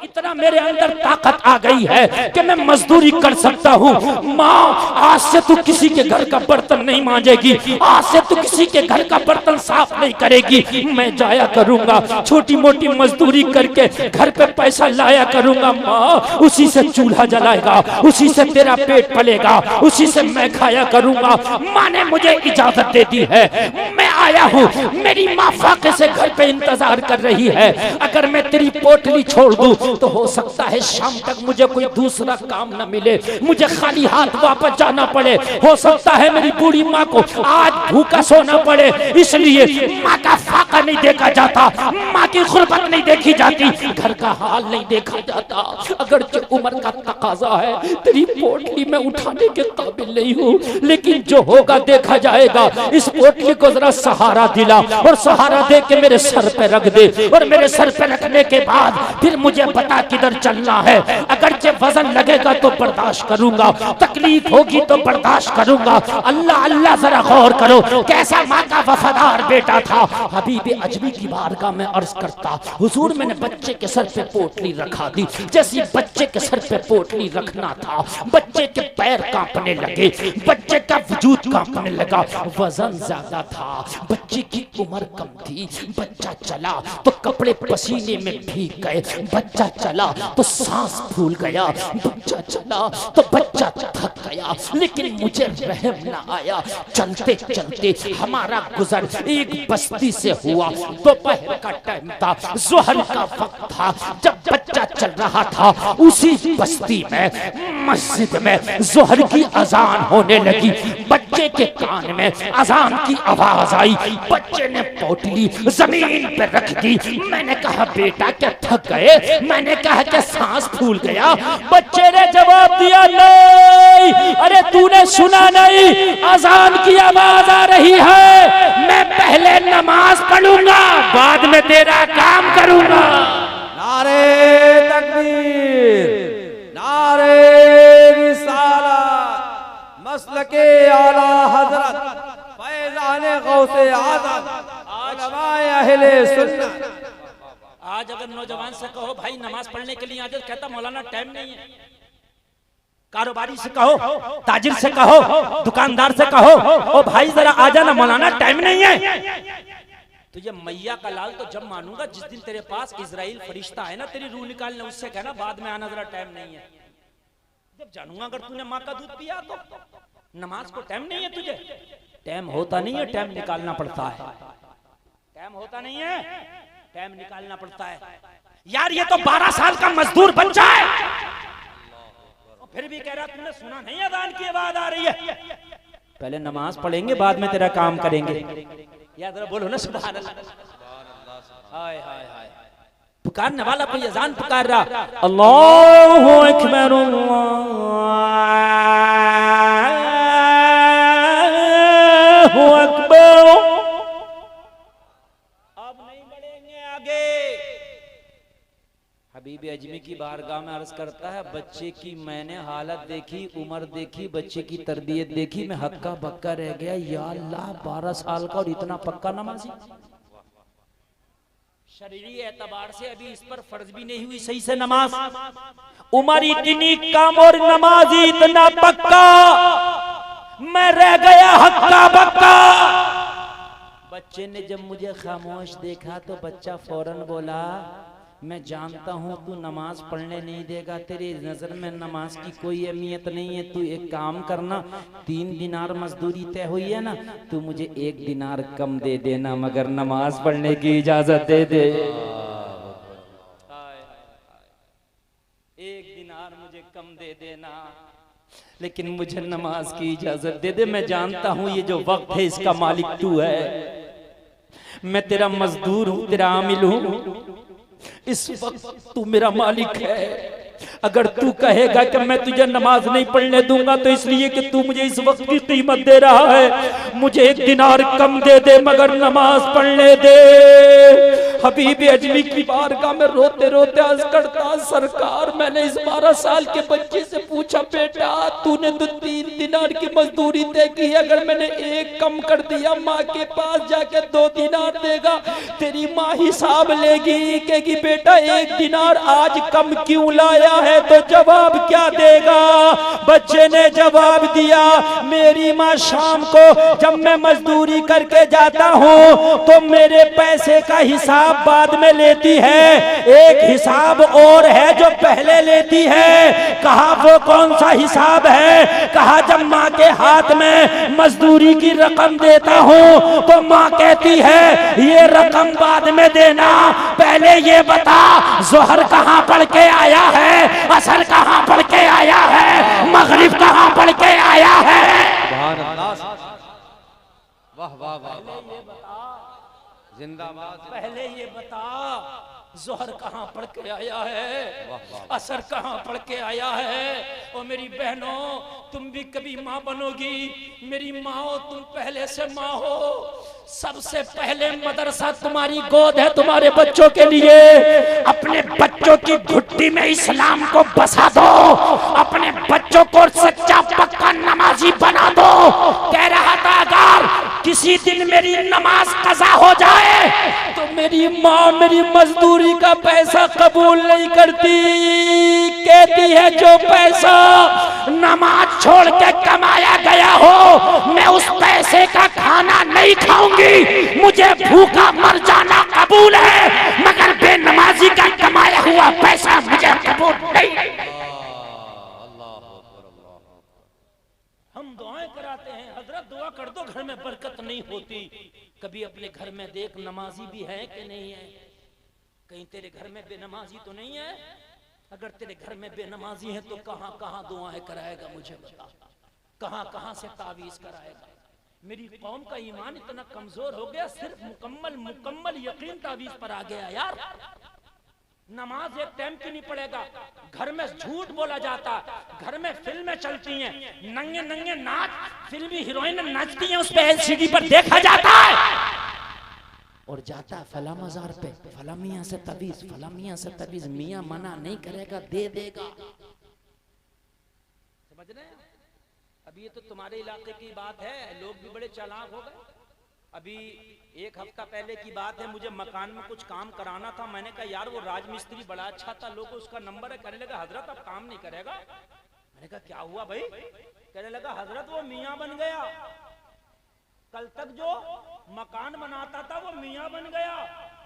इतना मेरे अंदर ताकत आ गई है कि मैं मजदूरी कर सकता हूँ। माँ आज से तू किसी के घर का बर्तन नहीं मांजेगी, आज से तू किसी के घर का बर्तन साफ नहीं करेगी, मैं जाया करूंगा छोटी मोटी मजदूरी करके घर पे पैसा लाया करूंगा। माँ उसी से चूल्हा जलाएगा, उसी से तेरा पेट पलेगा, उसी से मैं खाया करूंगा। माँ ने मुझे इजाजत दे दी है, मैं आया हूँ। मेरी माँ फाके से घर पे इंतजार कर रही है। अगर मैं तेरी पोटली छोड़ दूं तो हो सकता है शाम तक मुझे कोई दूसरा काम न मिले, मुझे खाली हाथ वापस जाना पड़े। हो सकता है मेरी बूढ़ी माँ को आज भूखा सोना पड़े, इसलिए माँ का फाका नहीं देखा जाता, माँ की गुर्बत नहीं देखी जाती, घर का हाल नहीं देखा जाता। अगर जो उम्र का तकाजा है तेरी पोटली में उठाने के काबिल नहीं हूँ, लेकिन जो होगा देखा जाएगा। इस पोटली को जरा सहारा दिला और सहारा दे के मेरे सर पे रख दे, और मेरे सर पे रखने के बाद फिर मुझे बता किधर चलना है। अगर जे वजन लगेगा तो बर्दाश्त करूंगा, तकलीफ होगी तो बर्दाश्त करूंगा। अल्लाह अल्लाह जरा गौर करो कैसा माँ का वफादार बेटा था। हबीब अजमी की बारगाह में अर्ज करता, हुजूर मैंने बच्चे के सर पे पोटली रखा दी। जैसे बच्चे के सर पे पोटली रखना था, बच्चे के पैर कांपने लगे, बच्चे का वजूद कांपने लगा। वजन ज्यादा था, बच्चे की उम्र कम थी। बच्चा चला तो कपड़े पसीने में भीग गए, बच्चा चला तो सांस फूल गया, बच्चा चला तो बच्चा थक गया, लेकिन मुझे रहम ना आया। चलते चलते हमारा गुजर एक बस्ती से हुआ। दोपहर का टाइम था, जोहर का वक्त था। जब बच्चा चल रहा था उसी बस्ती में मस्जिद में जोहर की अजान होने लगी। बच्चे के कान में अजान की आवाज आई, बच्चे ने पोटली जमीन पे रख दी। मैंने कहा बेटा क्या थक गए? मैंने कहा कि सांस फूल गया। बच्चे ने जवाब दिया नहीं, अरे तूने सुना नहीं, अजान की आवाज आ रही है, मैं पहले नमाज पढ़ूंगा बाद में तेरा काम करूंगा। नारे तकबीर, नारे रिसालत, मसलके आला हजरत फैज़ाने गौसे आज़म, उलमाए अहले सुन्नत। आज अगर नौजवान से कहो भाई नमाज पढ़ने के लिए आ जाओ, कहता मौलाना टाइम नहीं है। कारोबारी से कहो, ताजिर से कहो, दुकानदार से कहो, ओ भाई जरा आ जाना मौलाना टाइम नहीं है। तो ये मैया का लाल तो जब मानूंगा जिस दिन तेरे पास इजराइल फरिश्ता है ना तेरी रूह निकालने, उससे कहना बाद में आना, जरा टाइम नहीं है। जब जानूंगा अगर तूने माँ का दूध पिया तो नमाज को टाइम नहीं है तुझे। टाइम होता नहीं है, टाइम निकालना पड़ता है। टाइम होता नहीं है, टाइम निकालना पड़ता है। यार ये तो 12 साल का मजदूर बच्चा है, फिर भी कह रहा तुमने सुना नहीं अजान की आवाज आ रही है। पहले नमाज पढ़ेंगे बाद में तेरा काम करेंगे। याद रहा, बोलो ना सुभान अल्लाह। हाय हाय हाय, पुकारने वाला कोई अजान पुकार रहा, अल्लाहु अकबर अल्लाहु अकबर। अब नहीं बढ़ेंगे आगे। हबीब अजमी की बारगाह में अर्ज करता है, बच्चे की मैंने हालत देखी, उम्र देखी, बच्चे की तरबियत देखी, मैं हक्का बक्का रह गया। या अल्लाह 12 साल का और इतना पक्का नमाजी। शरीरी एतबार से अभी इस पर फर्ज भी नहीं हुई सही से नमाज, उम्र इतनी कम और नमाजी इतना पक्का, मैं रह गया हक्का बक्का। बच्चे ने जब मुझे खामोश देखा तो बच्चा फौरन बोला, मैं जानता हूँ तू नमाज पढ़ने नहीं देगा, तेरी नजर में नमाज की कोई अहमियत नहीं है। तू एक काम करना, 3 दिनार मजदूरी तय हुई है ना, तू मुझे 1 दिनार कम दे देना, मगर नमाज पढ़ने की इजाजत दे दे। 1 दिनार मुझे कम दे देना, लेकिन मुझे नमाज की इजाजत दे दे। मैं जानता हूँ ये जो वक्त है इसका मालिक तू है, मैं तेरा मजदूर हूँ, तेरा आमिल हूँ। इस वक्त तू मेरा मालिक है। अगर तू कहेगा कि मैं तुझे नमाज नहीं पढ़ने दूंगा तो इसलिए कि तू मुझे इस वक्त की कीमत दे रहा है, मुझे 1 दिनार कम दे दे मगर नमाज पढ़ने दे। हबीब अजमी की बारगाह में रोते रोते अर्ज करता, सरकार मैंने इस 12 साल के बच्चे से पूछा, बेटा तूने तो 3 दिनार की मजदूरी तय की है, अगर मैंने 1 कम कर दिया माँ के पास जाके 2 दिनार देगा, तेरी माँ हिसाब लेगी, कहेगी बेटा 1 दिनार आज कम क्यों लाया है, तो जवाब क्या देगा? बच्चे ने जवाब दिया, मेरी माँ शाम को जब मैं मजदूरी करके जाता हूँ तो मेरे पैसे का हिसाब बाद में लेती है, एक हिसाब और है जो पहले लेती है। कहा वो कौन सा हिसाब है? कहा जब माँ के हाथ में मजदूरी की रकम देता हूँ तो माँ कहती है ये रकम बाद में देना, पहले ये बता जोहर कहाँ पढ़ के आया है, असर कहाँ पढ़ के आया है, मगरिब कहाँ पढ़ के आया है। वाह वाह वाह, जिंदाबाद। पहले ये बता जोहर कहाँ पढ़ के आया है, असर कहाँ पढ़ के आया है। और मेरी बहनों तुम भी कभी माँ बनोगी, मेरी माँ हो, तुम पहले से माँ हो। सबसे पहले मदरसा तुम्हारी गोद है तुम्हारे बच्चों के लिए। अपने बच्चों की घुट्टी में इस्लाम को बसा दो, अपने बच्चों को सच्चा पक्का नमाजी बना दो। कह रहा था अगर किसी दिन मेरी नमाज कज़ा हो जाए तो मेरी माँ मेरी मजदूरी का पैसा कबूल नहीं करती, कहती है जो पैसा नमाज छोड़ के कमाया गया हो मैं उस पैसे का खाना नहीं खाऊंगी, मुझे भूखा मर जाना कबूल है, मगर बेनमाजी का कमाया हुआ पैसा मुझे कबूल नहीं। हम दुआएं कराते हैं, हजरत दुआ कर दो घर में बरकत नहीं होती। कभी अपने घर में देख नमाजी भी है कि नहीं है, कहीं तेरे घर में बेनमाजी तो नहीं है? अगर तेरे घर में बेनमाजी है तो कहां कहां दुआएं कराएगा मुझे बता, कहां कहां से तावीज कराएगा। मेरी कौम का ईमान इतना कमजोर हो गया, सिर्फ मुकम्मल यकीन तावीज पर आ गया यार। नमाज एक टाइम की नहीं पड़ेगा, घर में झूठ बोला जाता, घर में फिल्में चलती हैं, नंगे नंगे नाच, फिल्मी हीरोइन नाचती हैं, उस पे एलसीडी पर देखा जाता है और जाता है फला मजार पे, फला मियां से तवीज, फला मियां से तवीज। मियां मना नहीं करेगा, दे देगा। समझ रहे हैं? अभी ये तो तुम्हारे इलाके की बात है, लोग भी बड़े चालाक हो गए। अभी एक हफ्ता पहले की बात है, मुझे मकान में कुछ काम कराना था। मैंने कहा यार वो राजमिस्त्री बड़ा अच्छा था, लोगों उसका नंबर है। कहने लगा हजरत अब काम नहीं करेगा। मैंने कहा क्या हुआ भाई? कहने लगा हजरत वो मियां बन गया, कल तक जो मकान बनाता था वो मियां बन गया।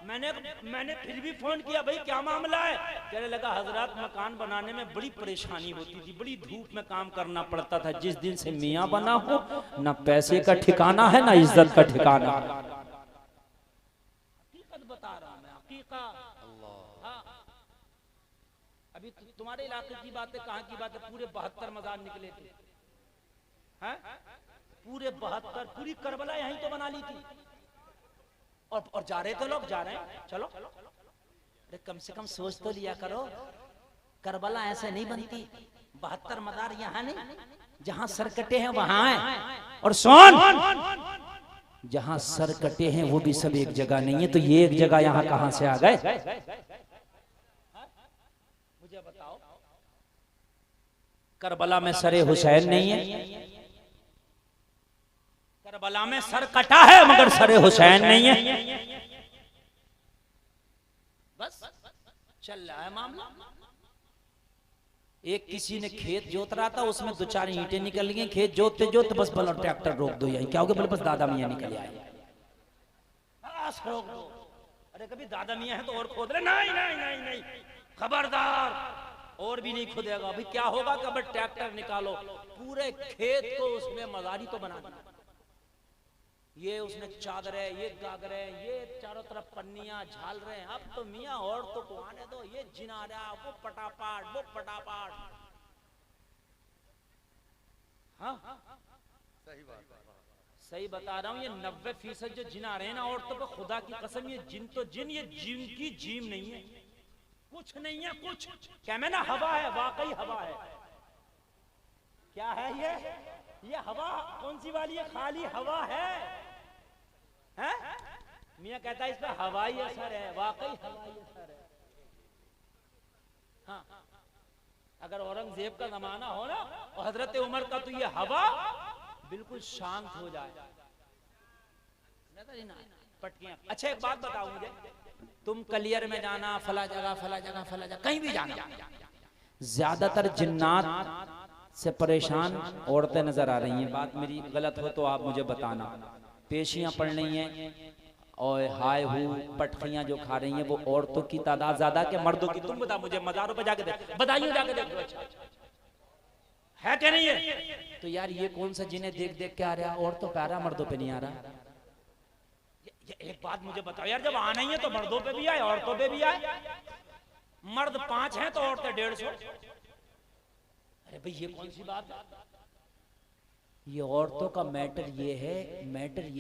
मैंने फिर भी फोन किया भाई क्या मामला है? कहने लगा हजरत मकान बनाने में बड़ी परेशानी होती थी, बड़ी धूप में काम करना पड़ता था। जिस दिन से मियां बना हो, ना पैसे का ठिकाना है ना इज्जत का ठिकाना। हकीकत बता रहा मैं, हकीकत। हाँ। अभी तुम्हारे इलाके की बात है, कहाँ की बात है? पूरे 72 मजार निकले थे, हैं? पूरे 72, पूरी करबला यहीं तो बना ली थी। और जा रहे थे लोग, जा रहे हैं, चलो। अरे कम से कम सोच तो लिया करो, करबला ऐसे नहीं बनती। 72 मजार यहाँ नहीं, जहां सर कटे हैं वहां है। और सुन, जहां सर कटे हैं वो भी सब एक जगह नहीं है, तो ये एक जगह यहाँ कहां से आ गए? मुझे बताओ, करबला में सरे हुसैन नहीं है, करबला में सर कटा है मगर सरे हुसैन नहीं है। बस चल रहा है मामला। एक किसी ने खेत जोत रहा था, उसमें 2-4 ईंटें निकल गई। खेत जोतते जोतते बस बोला ट्रैक्टर रोक दो, यही क्या हो गया? बोले बस दादा मियां निकल आए, बस रोक दो। अरे कभी दादा मियां है तो और खोद ले। नहीं नहीं नहीं नहीं, खबरदार, और भी नहीं खुदेगा। अभी क्या होगा? कब ट्रैक्टर निकालो, पूरे खेत को उसमें मजारी तो बना दी। ये उसने चादरें, ये गागरें, ये चारों तरफ पन्नियां झाल रहे हैं। अब तो मियां औरतों को आने दो, ये जिनारा, वो पटापाट, वो पटापाट। हाँ सही बता रहा हूँ, ये 90% जो जिना रहे हैं ना औरतों पर, खुदा की कसम ये जिन तो जिन, ये जिन की जीम नहीं है, कुछ नहीं है कुछ। क्या मैं ना हवा है, वाकई हवा है। क्या है ये हवा कौन सी वाली है? खाली हवा है। मियां कहता है इस पर हवाई असर है, वाकई हवाई असर है। हाँ, अगर औरंगजेब का जमाना हो ना और हजरत उमर का, तो ये हवा बिल्कुल शांत हो जाए। पटकियां। अच्छा एक बात बताओ मुझे, तुम कलियर में जाना, फला जगह फला जगह फला जगह, कहीं भी जाना, ज्यादातर जिन्नात से परेशान औरतें नजर आ रही हैं। बात मेरी गलत हो तो आप मुझे बताना। पेशियां पड़ रही हैं और हाय हू पटखियां जो खा रही हैं, वो औरतों की तादाद ज्यादा के मर्दों की? तुम बता मुझे, मजारों पे जाके देख, बताइए जाके देख लो, अच्छा है क्या नहीं है? तो यार ये कौन सा जिन्हें देख देख के आ रहा है? औरतों पे आ रहा, मर्दों पे नहीं आ रहा। एक बात मुझे बताओ यार, जब आना ही है तो मर्दों पे भी आए औरतों पे भी आए। मर्द 5 हैं तो औरतें 150। अरे भाई ये कौन सी बात है? ये औरतों का मैटर ये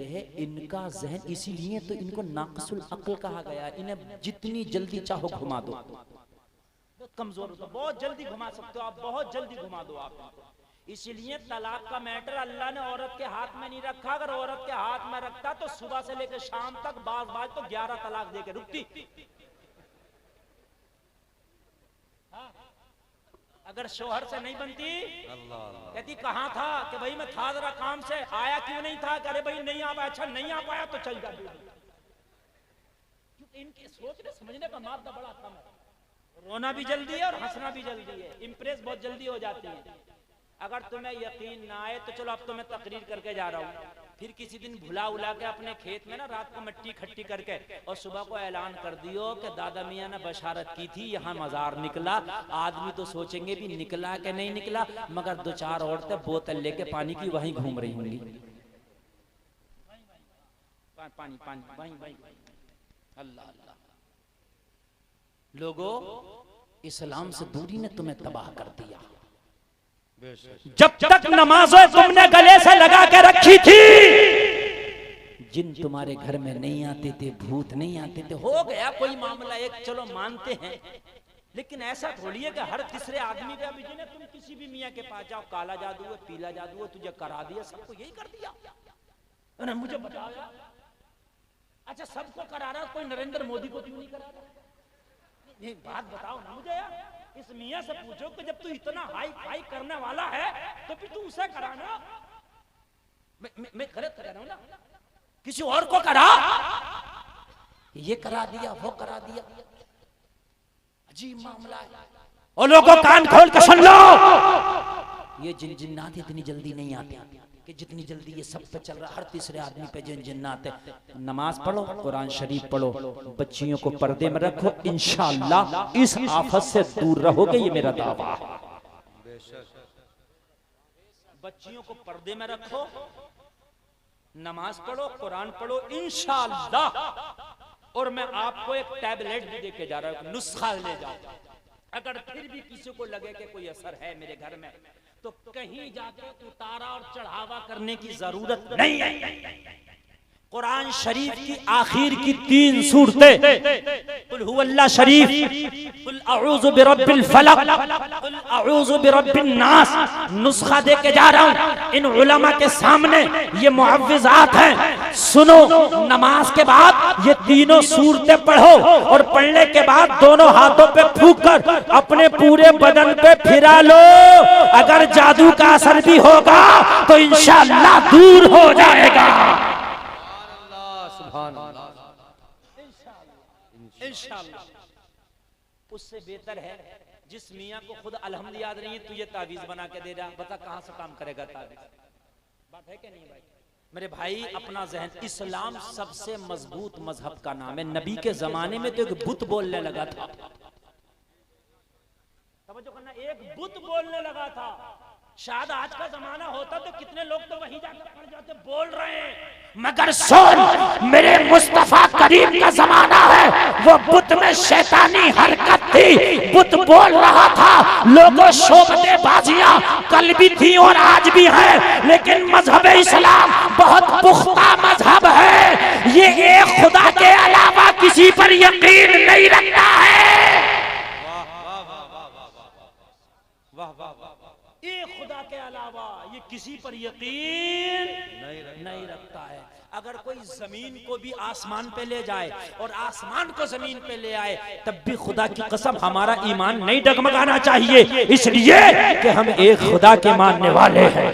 है इनका जहन, इसीलिए तो इनको नाक़िसुल अक्ल कहा गया। इन्हें जितनी जल्दी चाहो घुमा दो, बहुत कमजोर हो तो बहुत जल्दी घुमा सकते हो आप, बहुत जल्दी घुमा दो आप। इसीलिए तलाक का मैटर अल्लाह ने औरत के हाथ में नहीं रखा। अगर औरत के हाथ में रखता तो सुबह से लेकर शाम तक बाज तो 11 तलाक देके रुकती। अगर शोहर से नहीं बनती, कहती कहाँ था? कि भाई मैं था जरा काम से, आया क्यों नहीं था? अरे भाई नहीं आ पाया। अच्छा नहीं आ पाया तो चल जा। इनकी सोचने समझने का मादा बड़ा कम है। रोना भी जल्दी है और हंसना भी जल्दी है, इम्प्रेस बहुत जल्दी हो जाती है। अगर तुम्हें यकीन ना आए तो चलो, अब तो मैं तकरीर करके जा रहा हूँ, फिर किसी दिन भुला उला के अपने खेत में ना रात को मिट्टी इकट्ठी करके और सुबह को ऐलान कर दियो कि दादा मियां ने बशारत की थी, यहाँ मजार निकला। आदमी तो सोचेंगे भी निकला कि नहीं निकला, मगर 2-4 औरतें बोतल लेके पानी की वहीं घूम रही होंगी। पानी पानी वहीं वहीं। अल्लाह अल्लाह। लोगों, इस्लाम से दूरी ने तुम्हें तबाह कर दिया। जब तक नमाज़ें तुमने गले से लगा के रखी थी, जिन तुम्हारे घर में नहीं आते थे, भूत नहीं आते थे, हो गया कोई मामला एक, चलो मानते हैं। लेकिन ऐसा थोड़ी है कि हर तीसरे आदमी का भी जिन्हें तुम किसी भी मियाँ के पास जाओ, काला जादू है, पीला जादू है, तुझे करा दिया, सबको यही कर दिया। अरे मुझे बताओ यार, अच्छा सबको करा रहा, कोई नरेंद्र मोदी को क्यों नहीं करा रहा? ये बात बताओ ना मुझे यार। इस मियाँ से पूछो कि जब तू इतना हाई फाई करने वाला है तो फिर तू उसे कराना। मैं गलत कर रहा हूं ना? किसी और को करा, ये करा दिया, वो करा दिया, अजीब मामला है। और लोगों कान खोल के सुन लो, ये जिन्नात इतनी जल्दी नहीं आते कि जितनी जल्दी ये सब पे चल रहा। हर तीसरे आदमी पे जिन्नात है। नमाज पढ़ो, कुरान शरीफ पढ़ो, बच्चियों को पर्दे में रखो, इंशाअल्लाह इस आफत से दूर रहोगे, ये मेरा दावा है। बच्चियों को पर्दे में रखो, नमाज पढ़ो, कुरान पढ़ो, इंशाअल्लाह। और मैं आपको एक टैबलेट भी देके जा रहा हूं, नुस्खा ले जाओ। अगर फिर भी किसी को लगे कि कोई असर है मेरे घर में, तो कहीं जाके उतारा और चढ़ावा करने की जरूरत नहीं है। कुरान शरीफ की आखिर की 3 सूरतें, कुल हुवल्लाह शरीफ, कुल अऊज़ु बिरब्बिल फलक, कुल अऊज़ु बिरब्बिन नास, नुस्खा दे के जा रहा हूं इन उलमा के सामने। ये मुअव्विज़ात हैं, सुनो। नमाज के बाद ये तीनों सूरतें पढ़ो और पढ़ने के बाद दोनों हाथों पे फूंक कर अपने पूरे बदन पे फिरा लो। अगर जादू का असर भी होगा तो इंशाअल्लाह दूर हो जाएगा। इंशाअल्लाह। उससे बेहतर है जिस मियाँ को खुद अल्हम्द याद नहीं है, तुझे तावीज बना के दे रहा, बता कहां से काम करेगा तावीज? बात है कि नहीं भाई? मेरे भाई अपना जहन, इस्लाम सबसे मजबूत मजहब का नाम है। नबी के जमाने में तो एक बुत बोलने लगा था, समझो करना, एक बुत बोलने लगा था। शायद आज का जमाना होता तो कितने लोग तो वहीं जाकर पड़ जाते, बोल रहे हैं। मगर सुन, मेरे मुस्तफा करीम का जमाना है, वो बुत में शैतानी हरकत थी, बुत बोल रहा था, लोगों शोबते बाजियां कल भी थी और आज भी है, लेकिन मजहब इस्लाम बहुत पुख्ता मजहब है। ये एक खुदा के अलावा किसी पर यकीन नहीं रखता है। एक खुदा के अलावा ये किसी पर यकीन नहीं रखता है। अगर कोई जमीन को भी आसमान पे ले जाए और आसमान को जमीन पे ले आए, तब भी खुदा की कसम हमारा ईमान नहीं डगमगाना चाहिए, इसलिए कि हम एक खुदा के मानने वाले हैं।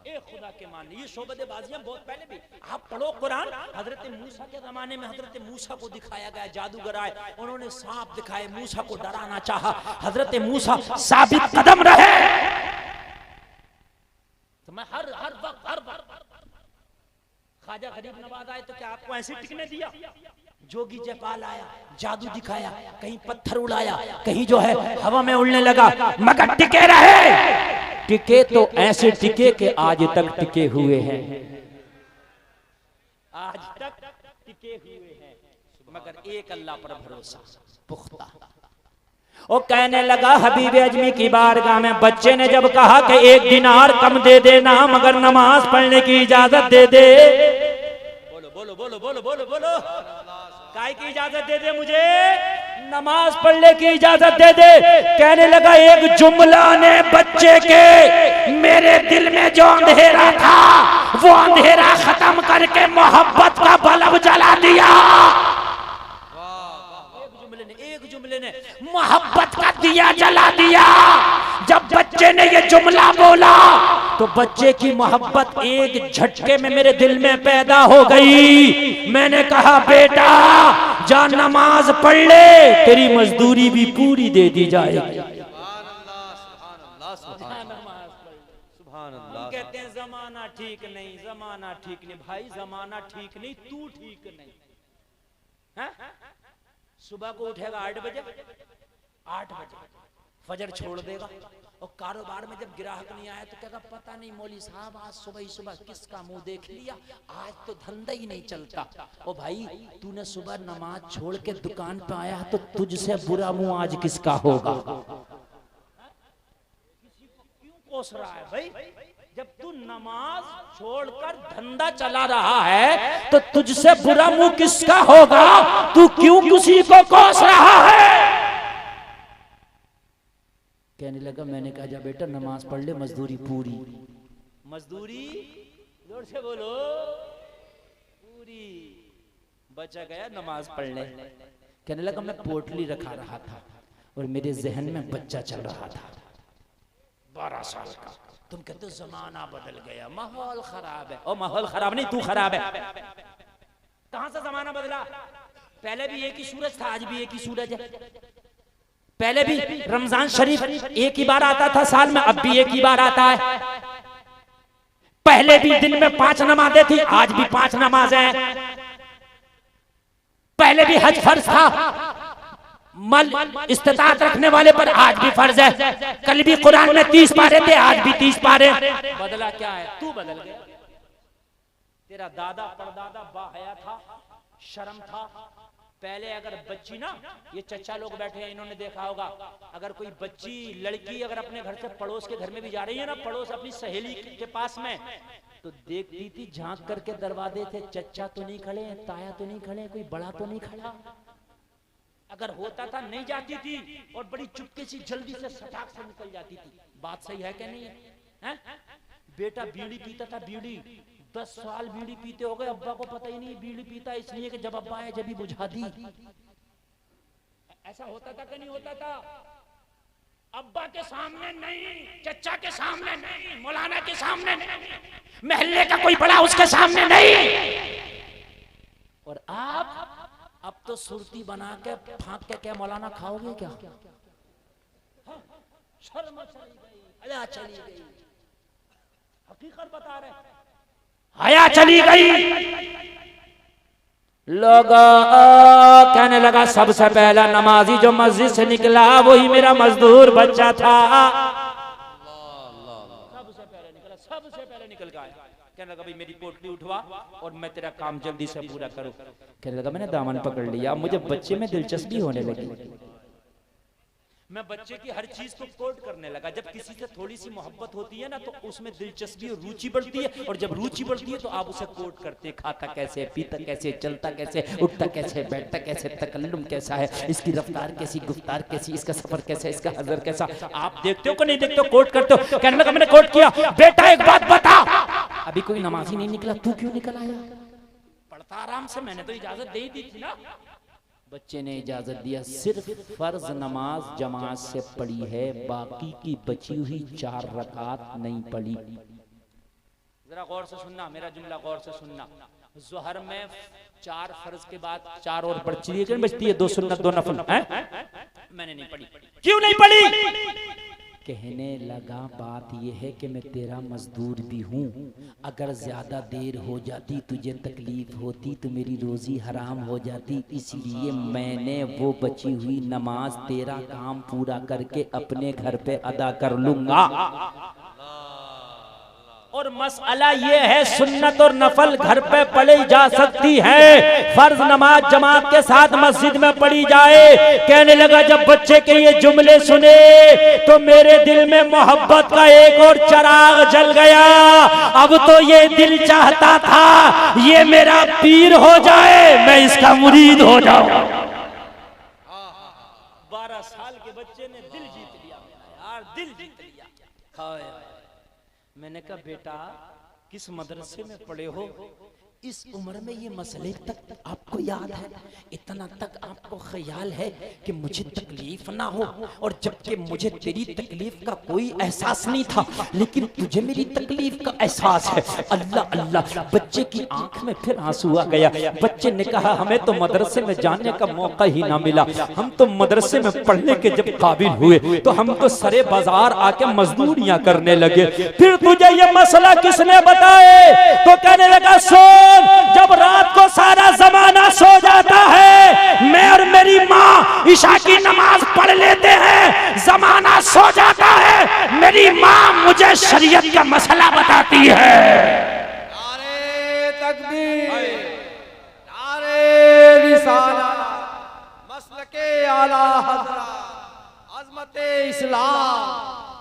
एक खुदा के मानने, ये शोबतेबाजियां बहुत पहले भी। आप पढ़ो कुरान, हजरत मूसा के जमाने में हजरत मूसा को दिखाया गया, जादूगर आए, उन्होंने सांप दिखाए, मूसा को डराना चाहा, हजरत मूसा साबित कदम रहे। तो मैं हर वक्त ख्वाजा गरीब नवाज आए तो क्या आपको ऐसे टिकने दिया? जोगी जयपाल आया, जादू दिखाया, कहीं पत्थर उड़ाया, कहीं जो है हवा में उड़ने लगा, मगर टिके रहे। टिके तो ऐसे टिके कि आज तक टिके हुए हैं, आज तक टिके हुए हैं। मगर एक अल्लाह पर भरोसा पुख्ता। वो कहने लगा हबीब अजमी की बारगाह में, बच्चे ने जब कहा कि 1 दिनार कम दे देना मगर नमाज पढ़ने की इजाजत दे दे। बोलो बोलो बोलो बोलो बोलो बोलो, काय की इजाजत दे दे मुझे? नमाज पढ़ने की इजाजत दे दे। कहने लगा एक जुमला ने बच्चे के मेरे दिल में जो अंधेरा था वो अंधेरा खत्म करके मोहब्बत का बल्ब जला दिया। एक जुमले ने मोहब्बत का दिया जला दिया। जब बच्चे ने ये जुमला बोला तो बच्चे की मोहब्बत एक झटके में मेरे दिल में पैदा हो गई। मैंने कहा बेटा जा नमाज पढ़ ले, तेरी मजदूरी भी पूरी दे दी जाएगी। कहते हैं जमाना ठीक नहीं, जमाना ठीक नहीं। भाई जमाना ठीक नहीं, तू ठीक नहीं है? सुबह को उठेगा 8 बजे, 8 बजे फजर छोड़ देगा और कारोबार में जब ग्राहक नहीं आया तो कहेगा पता नहीं मौली साहब आज सुबह ही सुबह किसका मुंह देख लिया, आज तो धंधा ही नहीं चलता। ओ भाई तूने सुबह नमाज छोड़ के दुकान पे आया तो तुझसे बुरा मुंह आज किसका होगा? कोस रहा है भाई? जब तू नमाज छोड़कर धंधा चला रहा है तो तुझसे बुरा मुंह किसका होगा? तू क्यों किसी को कोस रहा है? कहने लगा, मैंने कहा, जा बेटा नमाज पढ़ ले, मजदूरी पूरी। मजदूरी जोर से बोलो, पूरी। बचा गया, नमाज पढ़ ले। कहने लगा, मैं पोटली रखा रहा था और मेरे जहन में बच्चा चल रहा था 12 साल का। तुम कहते हो जमाना बदल गया, माहौल खराब है। ओ माहौल खराब नहीं, तू खराब है। कहां से जमाना बदला? पहले भी एक ही सूरज था, आज भी एक ही सूरज है। पहले भी रमजान शरीफ एक ही बार आता था साल में, अब भी एक ही बार आता है। पहले भी दिन में 5 नमाजें थी, आज भी 5 नमाजें। पहले भी हज फर्ज था, मल इस्तिताअत रखने वाले पर, आज भी फर्ज है। कल भी कुरान में 30 पारे थे, आज भी 30 पारे। बदला क्या है? तू बदल गया। तेरा दादा परदादा बाहया था, शर्म था। पहले अगर बच्ची ना, ये चचा लोग बैठे हैं, इन्होंने देखा होगा, अगर कोई बच्ची लड़की अगर अपने घर से पड़ोस के घर में भी जा रही है ना, पड़ोस अपनी सहेली के पास में, तो देखती थी झांक करके दरवाजे थे, चचा तो नहीं खड़े हैं, ताया तो नहीं खड़े, कोई बड़ा तो नहीं खड़ा। अगर होता था नहीं जाती थी और बड़ी चुपके से जल्दी से सटाक से निकल जाती थी। बात सही है क्या नहीं है? हैं? बेटा बीड़ी पीता था, बीड़ी 10 साल बीड़ी पीते हो गए, अब्बा को पता ही नहीं बीड़ी पीता, इसलिए कि जब अब्बा आए जब ही बुझा दी। ऐसा होता था कि नहीं होता था? अब्बा के सामने नहीं, चचा के सामने नहीं, मौलाना के सामने नहीं, महल्ले का कोई बड़ा उसके सामने नहीं। और आप अब तो सुरती बना के फांक के क्या मौलाना खाओगे क्या? शर्म चली गई, हया चली गई। हकीकत बता रहे, हया चली गई। लोग कहने लगा, सबसे पहला नमाजी जो मस्जिद से निकला वही मेरा मजदूर बच्चा था। सबसे पहले निकला, सबसे पहले निकल गया। कहने लगा, भाई मेरी पोटली उठवा और मैं तेरा काम जल्दी से पूरा करूं। कहने लगा, मैंने दामन पकड़ लिया, मुझे बच्चे में दिलचस्पी होने लगी। मैं बच्चे की हर चीज को कोट करने लगा। जब किसी से थोड़ी सी मोहब्बत होती है ना, तो उसमें दिलचस्पी और रुचि बढ़ती है, और जब रुचि बढ़ती है तो आप उसे कोट करते, खाता कैसे, पीता कैसे, चलता कैसे, उठता कैसे, बैठता कैसे, तकल्लुम कैसा है, इसकी रफ्तार कैसी, गुफ्तार कैसी, इसका सफर कैसा, इसका हजर कैसा। आप देखते हो कि नहीं देखते हो? कोट करते हो। कहने लगा, मैंने कोट किया। बेटा एक बात बता, अभी कोई नमाजी नहीं निकला, तू क्यों निकल आया? पढ़ता आराम से, मैंने तो इजाजत दे ही दी थी ना। बच्चे ने इजाजत दिया, सिर्फ फर्ज नमाज जमात से पढ़ी है, बाकी की बची हुई 4 रकात नहीं पढ़ी। जरा गौर से सुनना, मेरा जुमला गौर से सुनना। ज़ोहर में 4 फर्ज के बाद 4 और बचती है, बचती है 2 सुन्नत 2 नफल। मैंने नहीं पढ़ी। क्यों नहीं पढ़ी? कहने लगा, बात यह है कि मैं तेरा मजदूर भी हूँ, अगर ज्यादा देर हो जाती, तुझे तकलीफ होती तो मेरी रोजी हराम हो जाती, इसलिए मैंने वो बची हुई नमाज तेरा काम पूरा करके अपने घर पे अदा कर लूंगा। और मसला ये है, सुन्नत और नफल घर पे पढ़ी जा सकती है, फर्ज नमाज जमात के साथ मस्जिद में पढ़ी जाए। कहने लगा, जब बच्चे के ये जुमले सुने तो मेरे दिल में मोहब्बत का एक और चिराग जल गया। अब तो ये दिल चाहता था ये मेरा पीर हो जाए, मैं इसका मुरीद हो जाऊं। 12 साल के बच्चे ने दिल जीत लिया यार, दिल जीत लिया। मैंने कहा, बेटा किस मदरसे में पढ़े हो? इस उम्र में ये मसले तक आपको याद है, इतना तक आपको ख्याल है कि मुझे तकलीफ ना हो, और जबकि मुझे तेरी तकलीफ का कोई एहसास नहीं था, लेकिन तुझे मेरी तकलीफ का एहसास है। अल्लाह अल्लाह, बच्चे की आंख में फिर आंसू आ गया। बच्चे ने कहा, हमें तो मदरसे में जाने का मौका ही ना मिला, हम तो मदरसे में पढ़ने के जब काबिल हुए तो हम तो सरे बाजार आके मजदूरियां करने लगे। फिर तुझे ये मसला किसने बताए? तो कहने लगा, जब रात को सारा जमाना सो जाता है, मैं और मेरी माँ ईशा की नमाज पढ़ लेते हैं, जमाना सो जाता है, मेरी माँ मुझे शरीयत का मसला बताती है। नारे तकबीर, नारे रिसालत, मसलके आला हज़रत, अज़मते इस्लाम,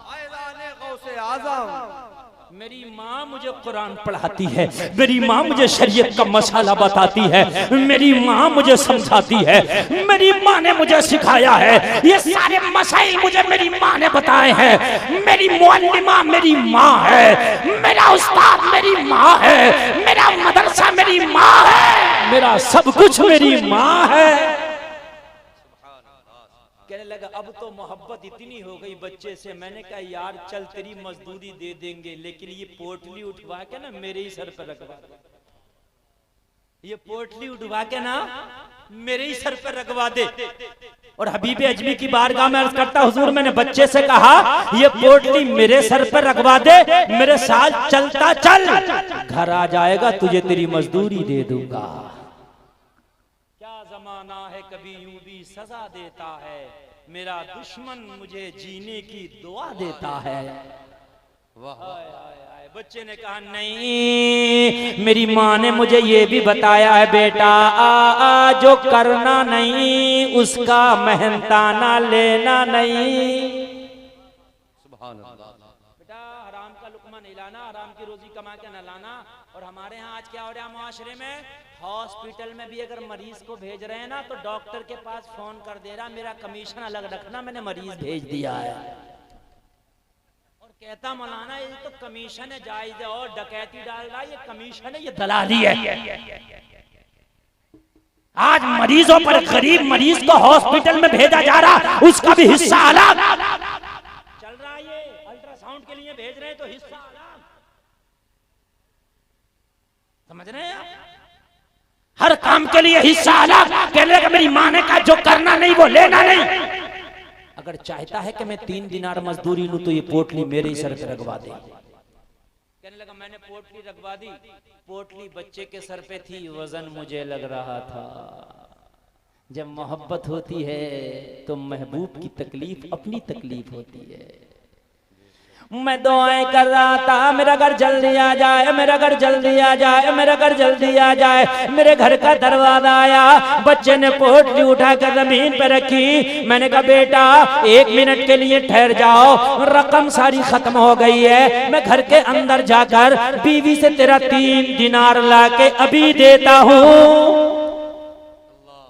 फैज़ाने गौसे गौसे आजम। मेरी माँ मुझे कुरान पढ़ाती है, मेरी माँ मुझे शरीयत का मसाला बताती है, मेरी माँ मुझे समझाती है, मेरी माँ ने मुझे सिखाया है, ये सारे मसाइल मुझे मेरी माँ ने बताए हैं। मेरी मुअल्लिमा मेरी माँ है, मेरा उस्ताद मेरी माँ है, मेरा मदरसा मेरी माँ है, मेरा सब कुछ मेरी माँ है। कहने लगा अब तो मोहब्बत इतनी हो गई बच्चे से। मैंने कहा यार चल तेरी मजदूरी दे देंगे, लेकिन ये पोटली उठवा के ना मेरे ही सर पर रखवा दे, ये पोटली उठवा के ना मेरे ही सर पर रखवा दे। और हबीब अजमी की बारगाह में अर्ज करता हुजूर मैंने बच्चे से कहा ये पोटली मेरे सर पर रखवा दे, मेरे साथ चलता चल, घर आ जाएगा तुझे तेरी मजदूरी दे दूंगा। जमाना है कभी यूं भी सजा देता है, मेरा दुश्मन मुझे जीने की दुआ देता है। वाह बच्चे ने कहा नहीं, मेरी माँ ने मुझे ये भी बताया है बेटा जो करना नहीं उसका मेहनताना लेना नहीं। सुभान अल्लाह। बेटा हराम का लुकमा नहीं लाना, हराम की रोजी कमा के न लाना। और हमारे यहाँ आज क्या हो रहा है मुआशरे में, हॉस्पिटल में भी अगर मरीज को भेज रहे हैं ना तो डॉक्टर के पास फोन कर दे रहा मेरा कमीशन अलग रखना, मैंने मरीज भेज दिया है। और कहता मौलाना ये तो कमीशन है जायज है, और डकैती डाल रहा है ये कमीशन है, ये दलाली है। आज मरीजों पर, गरीब मरीज को हॉस्पिटल में भेजा जा रहा उसका भी हिस्सा अलग चल रहा है। ये अल्ट्रासाउंड के लिए भेज रहे हैं तो हिस्सा अलग, समझ रहे हैं आप? हर काम के लिए हिस्सा अलग। कहने लगा मेरी माँ ने कहा जो करना नहीं वो लेना नहीं। अगर चाहता है कि मैं 3 दिनार मजदूरी लूं तो ये पोटली मेरे ही सर पे रखवा दे। कहने लगा मैंने पोटली रखवा दी, पोटली बच्चे के सर पे थी, वजन मुझे लग रहा था। जब मोहब्बत होती है तो महबूब की तकलीफ अपनी तकलीफ होती है। मैं दुआएं कर रहा था मेरा घर जल्दी आ जाए, मेरा घर जल्दी आ जाए, मेरा घर जल्दी आ जाए। मेरे घर का दरवाजा आया, बच्चे ने पोटली उठाकर जमीन पर रखी। मैंने कहा बेटा 1 मिनट के लिए ठहर जाओ, रकम सारी खत्म हो गई है, मैं घर के अंदर जाकर बीवी से तेरा 3 दिनार लाके अभी देता हूँ।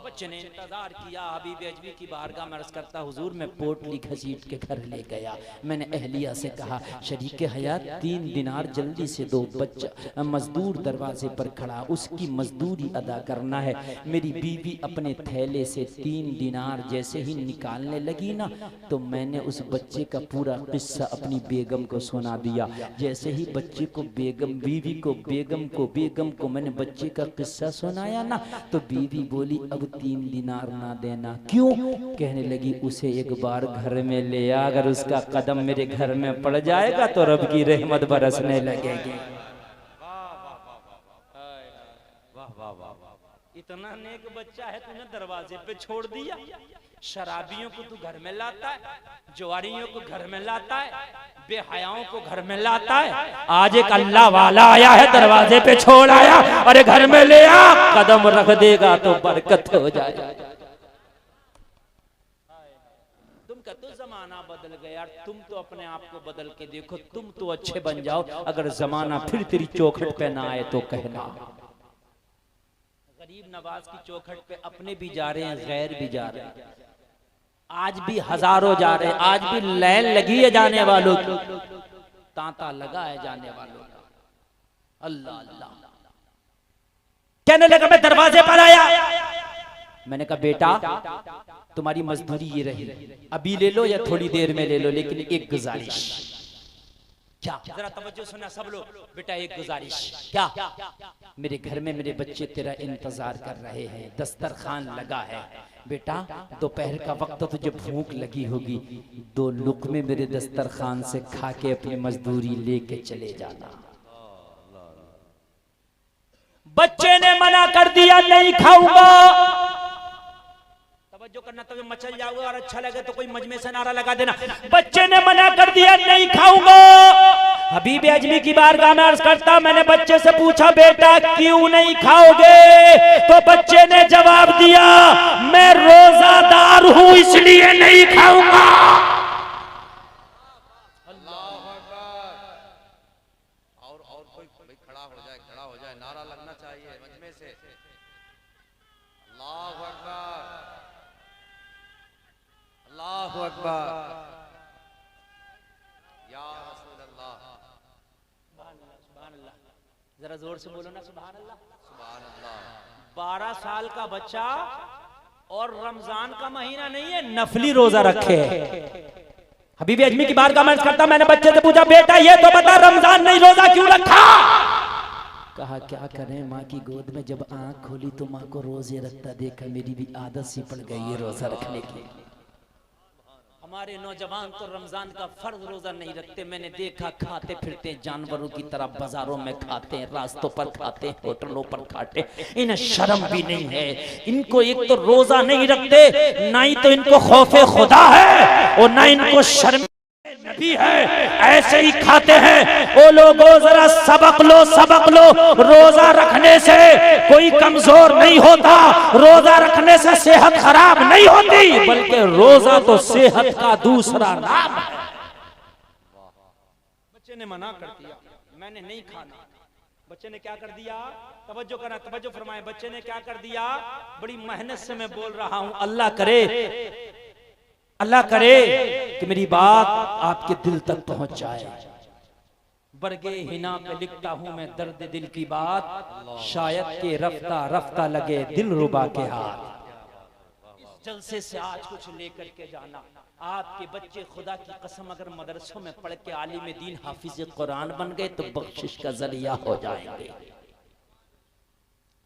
बच्चे ने इंतजार किया, हबीब अजमी की बारगाह में अर्ज करता हुजूर मैं पोटली घसीट के घर ले गया। मैंने अहलिया से कहा शरीके हयात 3 दिनार जल्दी से दो, बच्चा मजदूर दरवाजे पर खड़ा, उसकी मजदूरी अदा करना है। मेरी बीवी अपने थैले से 3 दिनार जैसे ही निकालने लगी ना तो मैंने उस बच्चे का पूरा किस्सा अपनी बेगम को सुना दिया। जैसे ही बच्चे को बेगम, बीवी को बेगम को मैंने बच्चे का किस्सा सुनाया ना तो बीवी बोली अब 3 दिनार ना देना। क्यों? कहने लगी उसे एक बार घर में ले आ, अगर उसका कदम मेरे घर में पड़ जाएगा तो रब की रहमत बरसने लगेगी। इतना नेक बच्चा है तूने दरवाजे पे छोड़ दिया। शराबियों को तू घर में लाता है, जुआरियों को घर में लाता है, बेहयाओं को घर में लाता है। आज एक अल्लाह वाला आया है दरवाजे पे छोड़ आया, अरे घर में ले आ, कदम रख देगा तो बरकत हो जाएगा। तुम का तो जमाना बदल गया, तुम तो अपने आप को बदल के देखो, तुम तो अच्छे बन जाओ। अगर जमाना फिर तेरी चौखट पे ना आए तो कहना। गरीब नवाज की चौखट पे अपने भी जा रहे हैं, गैर भी जा रहे हैं, आज भी हजारों जा रहे हैं, आज भी लाइन लगी है जाने वालों की, तांता लगा है जाने वालों का। अल्लाह अल्लाह। कहने लगा मैं दरवाजे पर आया, मैंने कहा बेटा तुम्हारी मजदूरी ये रही, अभी ले लो या थोड़ी देर में ले लो, लेकिन एक गुजारिश। क्या? जरा तवज्जो सुना सब लोग। बेटा एक गुजारिश। क्या? मेरे घर में मेरे बच्चे तेरा इंतजार कर रहे हैं, दस्तरखान लगा है। बेटा दोपहर का वक्त तुझे भूख लगी होगी, 2 लुक़मे मेरे दस्तरखान से खा के अपनी मजदूरी लेके चले जाना। बच्चे ने मना कर दिया नहीं खाऊंगा। तवज्जो करना, तभी मचल जाओगे और अच्छा लगे तो कोई मजमे से नारा लगा देना। बच्चे ने मना कर दिया नहीं खाऊंगा। हबीब अजमी की बारगाह में अर्ज करता मैंने बच्चे से पूछा बेटा क्यों नहीं खाओगे? तो बच्चे ने जवाब दिया मैं रोजादार हूं इसलिए नहीं खाऊंगा। खड़ा हो जाए, नारा लगना चाहिए मजमे से। अल्लाहु अकबर, अल्लाहु अकबर, या रसूल अल्लाह। सुभान अल्लाह, जरा जोर से बोलो ना, सुभान अल्लाह। सुभान अल्लाह। 12 साल का बच्चा और रमजान का महीना नहीं है, नफली रोजा रखे हबीबी अजमी की बात का मैं करता, मैंने बच्चे से पूछा बेटा ये तो बता रमजान नहीं रोजा क्यों रखा? कहा क्या करें, माँ की गोद में जब आंख खोली तो माँ को रोजे रखता देखा, मेरी भी आदत सी पड़ गई है रोजा रखने की। हमारे नौजवान तो रमजान का फर्ज रोजा नहीं रखते, मैंने देखा खाते फिरते जानवरों की तरह, बाजारों में खाते हैं, रास्तों पर खाते हैं, होटलों पर खाते, इन्हें शर्म भी नहीं है। इनको एक तो रोजा नहीं रखते, ना ही तो इनको खौफे खुदा है और ना इनको शर्म नबी है, ऐसे ही खाते हैं। ओ लोगों जरा सबक लो, सबक लो, रोजा रखने से कोई कमजोर नहीं होता, रोजा रखने से सेहत खराब नहीं होती, बल्कि रोजा तो सेहत का दूसरा नाम है। बच्चे ने मना कर दिया, मैंने नहीं खाना। बच्चे ने क्या कर दिया, तवज्जो करना, तवज्जो फरमाए, बच्चे ने क्या कर दिया, बड़ी मेहनत से मैं बोल रहा हूं, अल्लाह करे, अल्लाह करे कि मेरी बात आपके दिल तक पहुंच जाए। बरगे हिना पे लिखता हूं मैं दर्द दिल की बात, शायद के रफ्ता रफ्ता लगे दिल रुबा के हाथ। इस जलसे से आज कुछ लेकर के जाना, आपके बच्चे खुदा की कसम अगर मदरसों में पढ़ के आलिम दीन हाफिज कुरान बन गए तो बख्शिश का जरिया हो जाएंगे।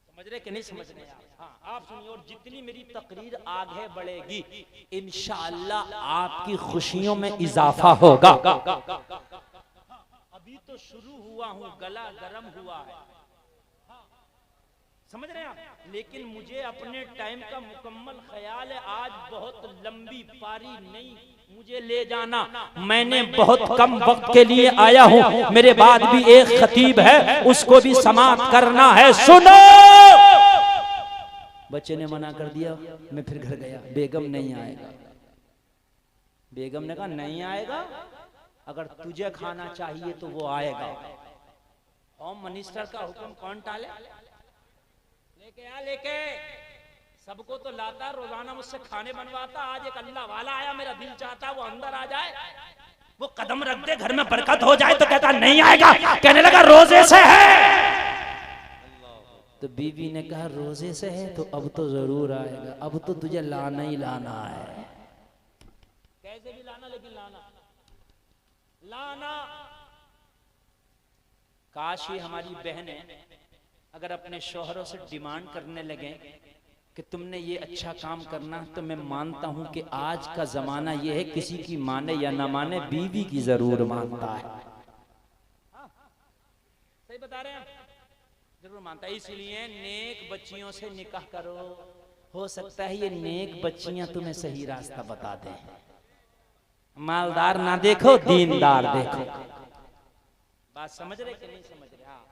समझ रहे कि नहीं समझ रहे? हाँ, आप सुनिए, और जितनी मेरी तकरीर आगे बढ़ेगी इंशाअल्लाह आपकी खुशियों में इजाफा होगा। अभी तो शुरू हुआ हूँ, गला गरम हुआ है, समझ रहे हैं आप, लेकिन मुझे अपने टाइम का मुकम्मल ख्याल है। आज बहुत लंबी पारी नहीं मुझे ले जाना, मैंने बहुत कम वक्त के लिए आया हूँ, मेरे बाद भी एक खतीब है उसको भी समाप्त करना है। सुनो, बच्चे ने मना कर दिया, मैं फिर घर गया, बेगम नहीं आएगा। बेगम ने कहा नहीं आएगा, अगर तुझे खाना चाहिए तो वो आएगा। होम मिनिस्टर का हुक्म कौन टाले? लेके आ, लेके सबको तो लाता, रोजाना मुझसे खाने बनवाता, आज एक अल्लाह वाला आया, मेरा दिल चाहता वो अंदर आ जाए, वो कदम रख दे, घर में बरकत हो जाए, तो कहता नहीं आएगा, कहने लगा रोजे से है। तो बीवी ने कहा रोजे से है तो अब तो जरूर आएगा, अब तो तुझे लाना ही लाना है, कैसे भी लाना, लेकिन लाना लाना। काश ही हमारी बहनें अगर अपने शौहरों से डिमांड करने लगे कि तुमने ये अच्छा काम करना, तो मैं मानता हूं कि आज का जमाना ये है, किसी की माने या ना माने बीवी की जरूर मानता है। सही बता रहे हैं, जरूर मानता है। इसलिए नेक बच्चियों से निकाह करो, हो सकता है ये नेक बच्चियां तुम्हें सही रास्ता बता दें। मालदार ना देखो, दीनदार देखो। बात समझ रहे कि नहीं समझ रहे? हाँ,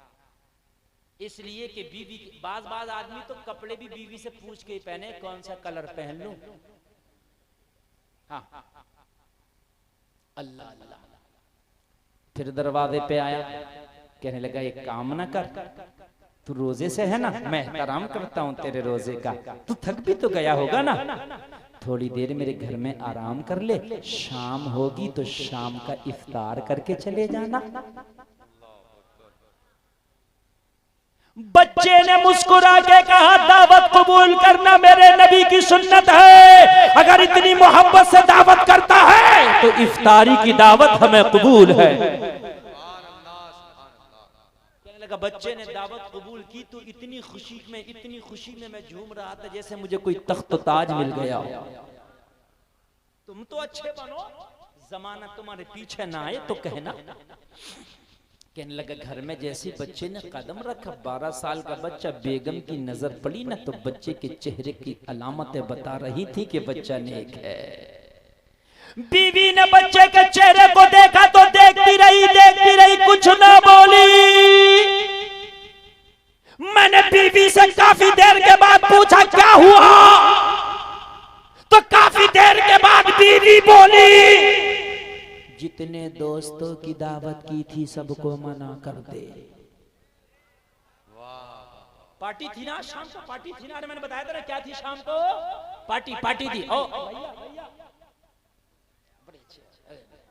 इसलिए कि बीवी, बाज आदमी तो कपड़े भी बीवी से पूछ के ही पहने, कौन सा कलर पहन लूं। हाँ, अल्लाह अल्लाह। फिर दरवाजे पे आया, कहने लगा एक काम ना कर, तू रोजे से है ना, मैं एहतराम करता हूँ तेरे रोजे का, तू थक भी तो गया होगा ना, थोड़ी देर मेरे घर में आराम कर ले, शाम होगी तो शाम का इफ्तार करके चले जाना। बच्चे ने मुस्कुरा के कहा दावत कबूल करना मेरे नबी की सुन्नत है, अगर इतनी मोहब्बत से दावत करता है तो इफ्तारी की दावत हमें कबूल है। बच्चे ने दावत कबूल की तो इतनी खुशी में मैं झूम रहा था जैसे मुझे कोई तख्त ताज मिल गया। तुम तो अच्छे बनो, जमाना तुम्हारे पीछे ना आए तो कहना। कहने लगा घर में जैसे बच्चे ने कदम रखा, 12 साल का बच्चा, बेगम की नजर पड़ी ना तो बच्चे के चेहरे की अलामतें बता रही थी कि बच्चा नेक है। बीवी ने बच्चे के चेहरे को देखा तो देखती रही, कुछ ना बोली। मैंने बीवी से काफी देर के बाद पूछा क्या हुआ, तो काफी देर के बाद बीवी बोली जितने दोस्तों की दावत की थी सबको मना कर दे। पार्टी थी ना शाम को, पार्टी थी ना, अरे मैंने बताया था ना क्या थी शाम को, पार्टी पार्टी थी। ओ भैया भैया,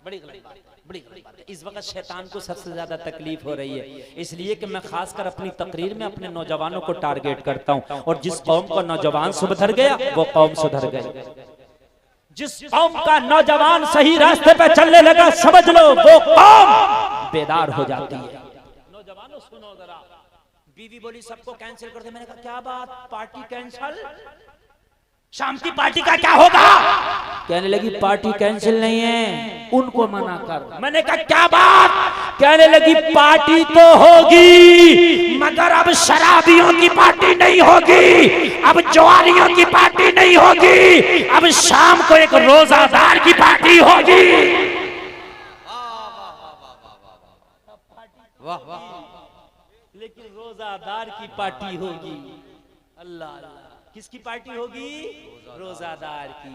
बड़ी गलत बात, बड़ी गलत बात है। इस वक्त शैतान को सबसे ज्यादा तकलीफ हो रही है, इसलिए कि मैं खासकर अपनी तकरीर में अपने नौजवानों को टारगेट करता हूं, और जिस कौम का नौजवान सुधर गया वो कौम सुधर गई। जिस कौम का नौजवान सही रास्ते पे चलने लगा, समझ लो वो कौम बेदार हो जाती है। नौजवानों सुनो जरा, बीवी बोली सबको कैंसिल कर दे, मैंने कहा क्या बात, पार्टी कैंसिल, शाम की पार्टी का क्या होगा? कहने लगी पार्टी कैंसिल नहीं है, उनको मना कर। मैंने कहा क्या बात? कहने लगी पार्टी तो होगी मगर अब शराबियों की पार्टी नहीं होगी, अब जवानियों की पार्टी नहीं होगी, अब शाम को एक रोजादार की पार्टी होगी। वाह वाह, लेकिन रोजादार की पार्टी होगी। अल्लाह अल्लाह, किसकी पार्टी होगी? रोजादार की।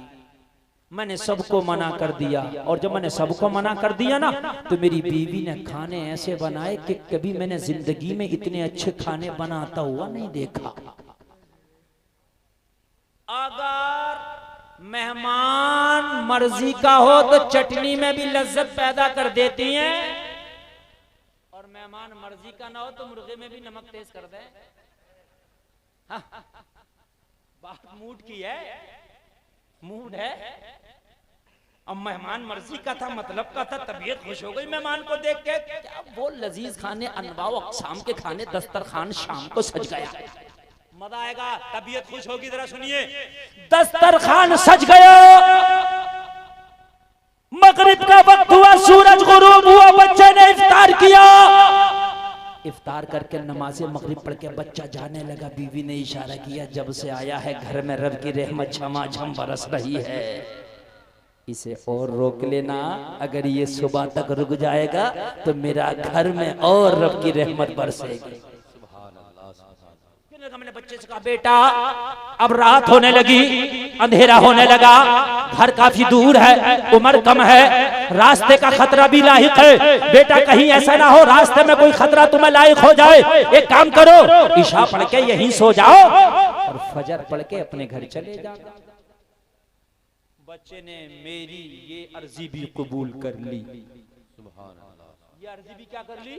मैंने सबको मना कर दिया, और जब मैंने सबको मना कर दिया ना, तो मेरी बीवी ने खाने ऐसे बनाए कि कभी मैंने जिंदगी में इतने अच्छे खाने बनाता हुआ नहीं देखा। अगर मेहमान मर्जी का हो तो चटनी में भी लज्जत पैदा कर देती हैं, और मेहमान मर्जी का ना हो तो मुर्गे में भी नमक तेज कर दे। हाँ, बात मूड की है, मूड है। अब मेहमान मर्जी का था, मतलब का था, तबीयत खुश हो गई मेहमान को देख के, क्या वो लजीज खाने, अनवाओ अक़साम के खाने, दस्तरखान शाम को सज गया। मजा आएगा, तबीयत खुश होगी। जरा सुनिए, दस्तरखान सज गया, मगरिब का वक्त हुआ, सूरज गुरूब हुआ, बच्चे ने इफ्तार किया। इफ्तार करके नमाज़े मगरिब पढ़ के बच्चा जाने लगा। बीवी ने इशारा किया, जब से आया है घर में रब की रहमत झमाझम बरस रही है, इसे और रोक लेना, अगर ये सुबह तक रुक जाएगा तो मेरा घर में और रब की रहमत बरसेगी। मैंने बच्चे से कहा, बेटा अब रात होने लगी, अंधेरा होने लगा, घर काफी दूर है, उम्र कम है, रास्ते का खतरा भी लाहिक है, बेटा कहीं ऐसा ना हो रास्ते में कोई खतरा तुम्हें लायक हो जाए, एक काम करो ईशा पढ़ के यहीं सो जाओ और फजर पढ़ के अपने घर चले जाओ। बच्चे ने मेरी ये अर्जी भी कबूल कर ली। ये अर्जी भी क्या कर ली?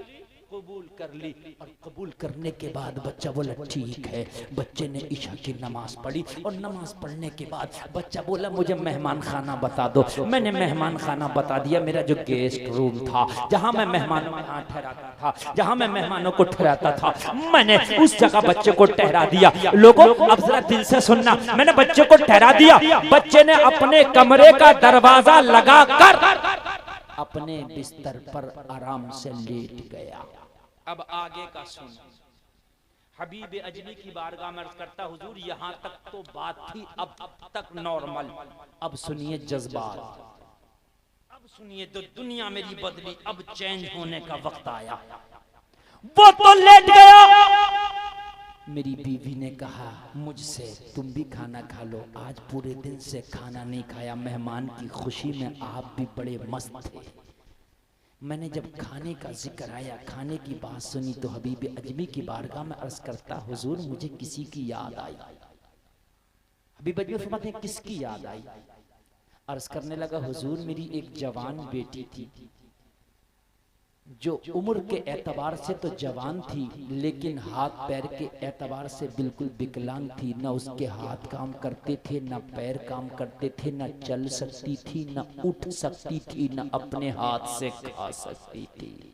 कबूल कर ली। और कबूल करने के बाद बच्चा बोला ठीक है। बच्चे ने इशा की नमाज पढ़ी, और नमाज पढ़ने के बाद बच्चा बोला मुझे मेहमान खाना बता दो। मैंने मेहमान खाना बता दिया। मेरा जो गेस्ट रूम था, जहां मैं मेहमानों के यहाँ ठहराता था, जहां मैं मेहमानों को ठहराता था, मैंने उस जगह बच्चे को ठहरा दिया। लोगों अब जरा दिल से सुनना, मैंने बच्चे को ठहरा दिया। बच्चे ने अपने कमरे का दरवाजा लगा कर अपने बिस्तर पर आराम से लेट गया। अब आगे का सुन। हबीब अजली की बारगाह में अर्ज करता, हुजूर यहाँ तक तो बात थी, अब तक नॉर्मल। अब सुनिए जज्बात, अब सुनिए तो दुनिया मेरी बदली, अब चेंज होने का वक्त आया। वो तो लेट गया। मेरी बीवी ने कहा मुझसे तुम भी खाना खा लो, आज पूरे दिन से खाना नहीं खाया, मेहमान की खुशी में आप भी बड़े मस्त थे। मैंने जब खाने का जिक्र आया, खाने की बात सुनी, तो हबीब अजमी की बारगाह में अर्ज करता, हुजूर मुझे किसी की याद आई। हबीब अजमी फरमाते हैं किसकी याद आई? अर्ज करने लगा, हुजूर मेरी एक जवान बेटी थी, जो उम्र के एतबार से तो जवान थी, लेकिन हाथ पैर के एतबार से बिल्कुल विकलांग थी। न उसके हाथ काम करते थे, न पैर काम करते थे, न चल सकती थी, न उठ सकती थी, न अपने हाथ से खा सकती थी।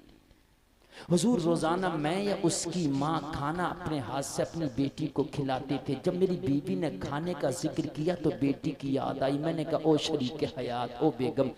हुजूर रोजाना मैं या उसकी माँ खाना अपने हाथ से अपनी बेटी को खिलाते थे। जब मेरी बीवी ने खाने का जिक्र किया तो बेटी की याद आई। मैंने कहा ओ शरीके हयात, ओ बेगम,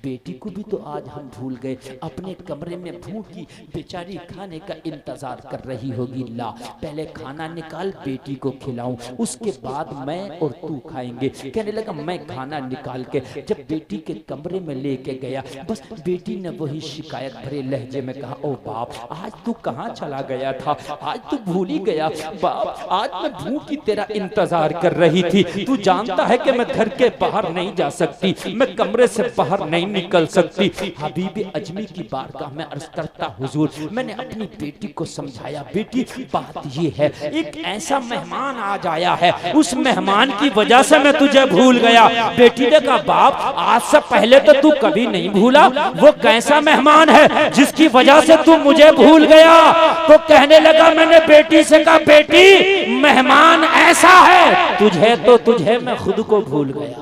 बेटी को भी तो आज हम भूल गए। अपने कमरे में भूखी बेचारी खाने का इंतजार कर रही होगी। ला पहले खाना निकाल, बेटी को खिलाऊं, उसके बाद मैं और तू खाएंगे। कहने लगा मैं खाना निकाल के जब बेटी के कमरे में लेके गया, बस बेटी ने वही शिकायत भरे लहजे में कहा, ओ बाप बाप आज तू कहाँ चला गया था, आज तू भूल ही गया बाप, आज मैं भूखी तेरा इंतजार कर रही थी। तू जानता है कि मैं घर के बाहर नहीं जा सकती, मैं कमरे से बाहर नहीं निकल सकती। हबीब अजमी की बारगाह में अर्ज करता हुजूर, मैंने अपनी बेटी को समझाया, बेटी बात ये है, एक ऐसा मेहमान आज आया है, उस मेहमान की वजह से मैं तुझे भूल गया। बेटी ने कहा बाप आज से पहले तो तू कभी नहीं भूला, वो कैसा मेहमान है जिसकी वजह से तू मुझे भूल गया? तो कहने लगा, मैंने बेटी से कहा बेटी मेहमान ऐसा है, तुझे मैं खुद को भूल गया,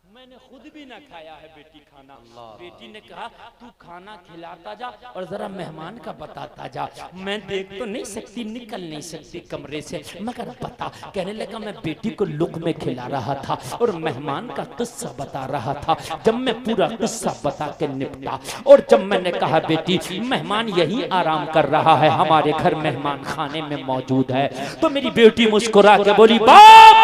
मैंने खुद भी ना खाया है बेटी खाना। बेटी ने कहा तू खाना खिलाता जा और जरा मेहमान का बताता जा, मैं देख तो नहीं सकती, निकल नहीं सकती कमरे से, मगर बता। कहने लगा मैं बेटी को लुक़मे खिला रहा था और मेहमान का किस्सा बता रहा था। जब मैं पूरा किस्सा बता के निपटा और जब मैंने कहा बेटी मेहमान यही आराम कर रहा है, हमारे घर मेहमान खाने में मौजूद है, तो मेरी बेटी मुस्कुरा के बोली बाप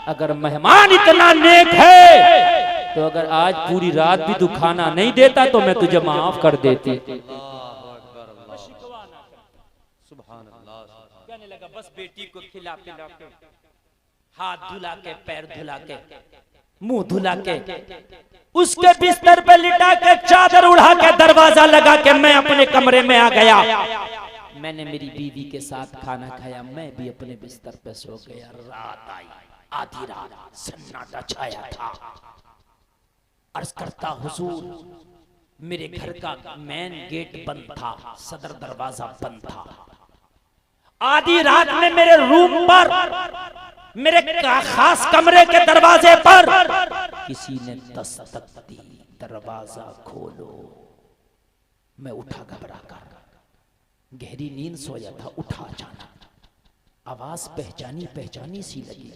अगर मेहमान इतना नेक है तो अगर आज पूरी रात भी तू खाना नहीं देता तो मैं तुझे माफ कर देती। कहने लगा बस बेटी को खिला पिला के, हाथ धुला के, पैर धुला के, मुंह धुला के, उसके बिस्तर पे लिटा के, चादर उड़ा के, दरवाजा लगा के मैं अपने कमरे में आ गया। मैंने मेरी बीवी के साथ खाना खाया, मैं भी अपने बिस्तर पे सो गया। रात आई, आधी रात, सन्नाटा छाया था। अर्ज करता हुजूर मेरे घर का मेन गेट बंद था, सदर दरवाजा बंद था। आधी रात में मेरे रूम पर, मेरे खास कमरे के दरवाजे पर किसी ने दस्तक दी, दरवाजा खोलो। मैं उठा घबरा कर, गहरी नींद सोया था, उठा अचानक, आवाज पहचानी पहचानी सी लगी।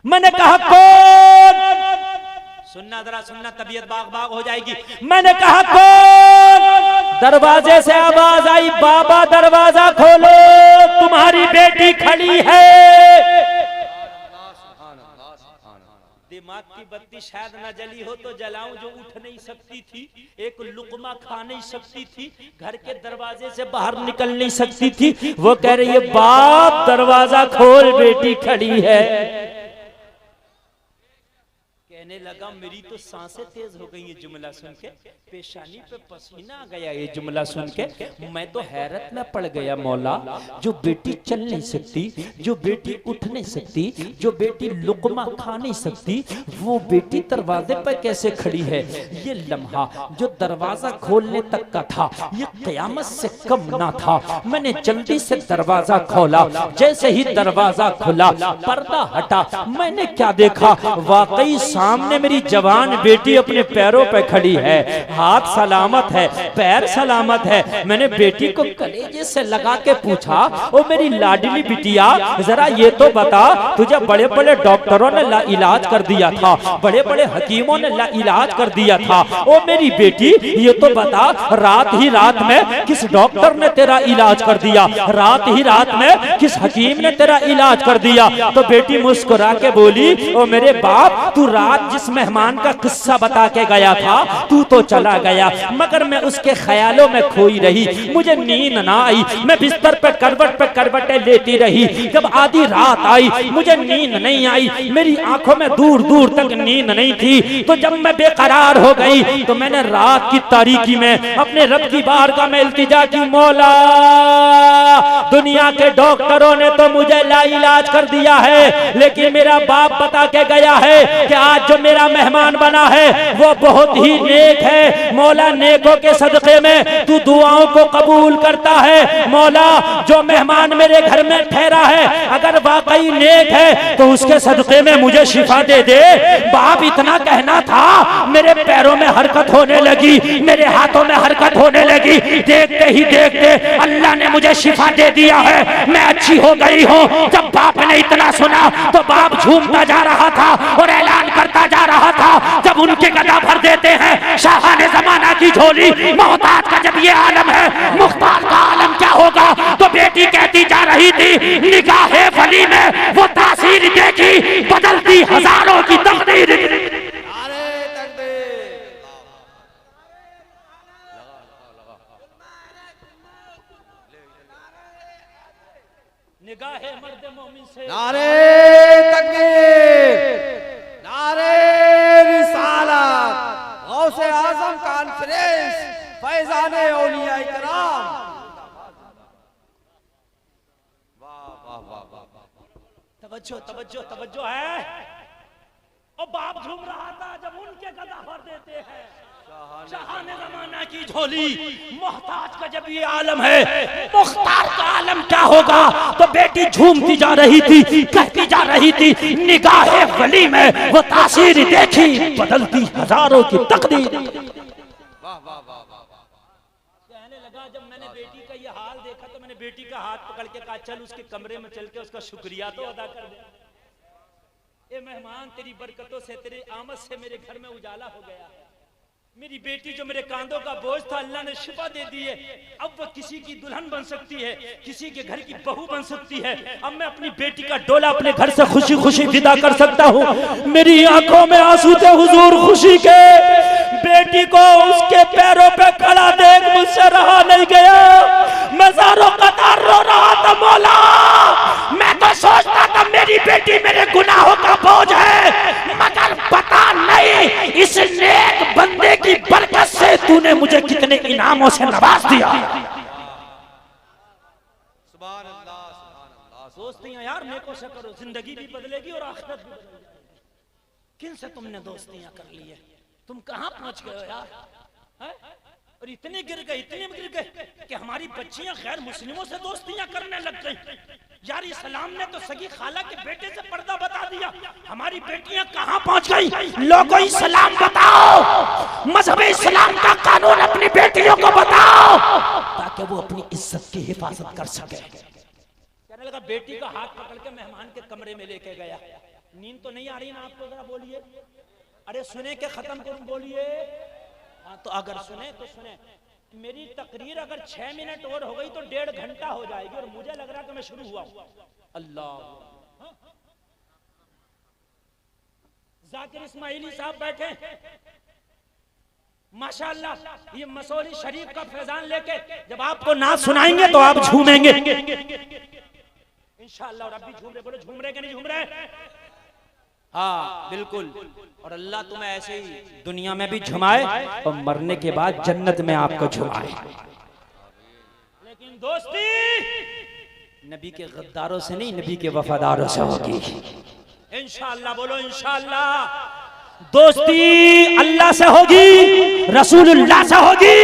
मैंने कहा कौन? सुनना जरा सुनना, तबीयत बाग बाग हो जाएगी। मैंने कहा कौन? दरवाजे से आवाज आई बाबा दरवाजा खोलो, तुम्हारी बेटी खड़ी है। दिमाग की बत्ती शायद न जली हो तो जलाऊं, जो उठ नहीं सकती थी, एक लुकमा खा नहीं सकती थी, घर के दरवाजे से बाहर निकल नहीं सकती थी, वो कह रही है बाप दरवाजा खोल बेटी खड़ी है। कहने लगा मेरी तो सांसें तेज हो गई ये जुमला सुन के, पेशानी पे पसीना आ गया ये जुमला सुन के। मैं तो हैरत में पड़ गया, मौला जो बेटी चल नहीं सकती, जो बेटी उठ नहीं सकती, जो बेटी लुकमा खा नहीं सकती, वो बेटी दरवाजे पर कैसे खड़ी है? ये लम्हा जो दरवाजा खोलने तक का था ये कयामत से कम ना था। मैंने जल्दी से दरवाजा खोला, जैसे ही दरवाजा खुला पर्दा हटा, मैंने क्या देखा, वाकई सामने मेरी जवान बेटी अपने पैरों पे खड़ी है, हाथ सलामत है, पैर सलामत है। मैंने बेटी को कलेजे से लगा के पूछा, ओ मेरी लाडली बिटिया जरा ये तो बता, तुझे बड़े बड़े डॉक्टरों ने इलाज कर दिया था, बड़े बड़े हकीमों ने इलाज कर दिया था, ओ मेरी बेटी ये तो बता रात ही रात में किस डॉक्टर ने तेरा इलाज कर दिया, रात ही रात में किस हकीम ने तेरा इलाज कर दिया? तो बेटी मुस्कुरा के बोली, ओ मेरे बाप तू रात जिस मेहमान का किस्सा बता के गया था तू तो चला गया, मगर मैं उसके ख्यालों में खोई रही, मुझे नींद ना आई, मैं बिस्तर पे करवटें लेती रही। जब आधी रात आई मुझे नींद नहीं आई, मेरी आंखों में दूर दूर तक नींद नहीं थी। तो जब मैं बेकरार हो गई तो मैंने रात की तारीकी में अपने रब की बारगाह में इल्तिजा की, मौला दुनिया के डॉक्टरों ने तो मुझे लाइलाज कर दिया है, लेकिन मेरा बाप बता के गया है कि आज जो मेरा मेहमान बना है वो बहुत ही नेक है। मौला नेकों के सदक़े में तू दुआओं को कबूल करता है। मौला जो मेहमान मेरे घर में ठहरा है अगर वाकई नेक है तो उसके सदक़े में मुझे शिफा दे दे। बाप इतना कहना था, मेरे पैरों में हरकत होने लगी, मेरे हाथों में हरकत होने लगी, देखते ही देखते अल्लाह ने मुझे शिफा दे दिया है, मैं अच्छी हो गई हूँ। जब बाप ने इतना सुना तो बाप झूमता जा रहा था और ऐलान करता जा रहा था, जब उनके गदा भर देते हैं शाहाने जमाना की झोली, मोहताज का जब ये आलम है, मुख्तार का आलम क्या होगा? तो बेटी कहती जा रही थी, निगाहे वली में वो तासीर देखी, बदलती हजारों की तकदीर। से नारे तकबीर, नारे रिसालत, गौसे आजम कॉन्फ्रेंस, फैजाने औलिया इकराम। वाह वाह वाह वाह वाह। तवज्जो तवज्जो तवज्जो है। और बाप झूम रहा था जब उनके गदा भर देते हैं शाहाने ज़माना की झोली। मोहताज का जब ये आलम है, मुख्तार का आलम क्या होगा। तो बेटी झूमती जा रही थी, कहती जा रही थी, निगाहे वली में वो तासीर देखी, बदलती हजारों की तकदीर। वाह वाह वाह वाह वाह। कहने लगा जब मैंने बेटी का ये हाल देखा तो मैंने बेटी का हाथ पकड़ के कहा चल उसके कमरे में चल के उसका शुक्रिया तो अदा कर दे। ए मेहमान, तेरी बरकतों से, तेरी आमद से मेरे घर में उजाला हो गया। मेरी बेटी जो मेरे कांधों का बोझ था, अल्लाह ने शिफा दे दी है। अब वो किसी की दुल्हन बन सकती है, किसी के घर की बहू बन सकती है। अब मैं अपनी बेटी का डोला अपने घर से खुशी खुशी विदा कर सकता हूँ। मेरी आंखों में आंसू थे हुजूर खुशी के। बेटी को उसके पैरों पे खड़ा देख मुझसे रहा नहीं गया। मैं ज़ारों कतार रो रहा था। मौला, मैं तो सोचता था मेरी बेटी मेरे गुनाहों का बोझ है, मगर पता नहीं इस नेक बंदे की बरकत से तूने मुझे कितने इनामों से नवाज दिया। सुभान अल्लाह, सुभान अल्लाह। दोस्तियां यार नेकों से करो, जिंदगी भी बदलेगी और आखिरत भी बदलेगी। किन से तुमने दोस्तियां कर ली है? तुम कहां पहुंच गए हो यार? है? और इतने गिर गए कि हमारी बच्चियां गैर मुस्लिमों से दोस्तियां करने लग गई। यार इस्लाम ने तो सगी खाला के बेटे से पर्दा बता दिया, हमारी बेटियां कहां पहुंच गई? लोगों इस्लाम बताओ, मजहब इस्लाम का कानून अपनी बेटियों को बताओ ताकि वो अपनी इज्जत की हिफाजत कर सके। कहने लगा बेटी का हाथ पकड़ के मेहमान के कमरे में लेके गया। नींद तो नहीं आ रही ना आपको? जरा बोलिए। अरे सुने के खत्म करूं, बोलिए। हाँ तो अगर सुने तो सुने। मेरी तकरीर अगर 6 मिनट और हो गई तो 1.5 घंटा हो जाएगी और मुझे लग रहा है कि मैं शुरू हुआ हूं। अल्लाह। जाकिर इस्माइली साहब बैठे माशाअल्लाह, ये मसौरी शरीफ का फैजान लेके जब आपको नात सुनाएंगे तो आप झूमेंगे इंशाअल्लाह। और अब भी झूम रहे, बोलो झूम रहे कि नहीं झूम रहे? हाँ बिल्कुल। और अल्लाह तुम्हें ऐसे ही दुनिया में भी झुमाए और मरने के बाद जन्नत में आपको झुमाए। लेकिन दोस्ती नबी के गद्दारों से नहीं, नबी के वफादारों से होगी इंशाअल्लाह। बोलो इंशाअल्लाह। दोस्ती अल्लाह से होगी, रसूलुल्लाह से होगी,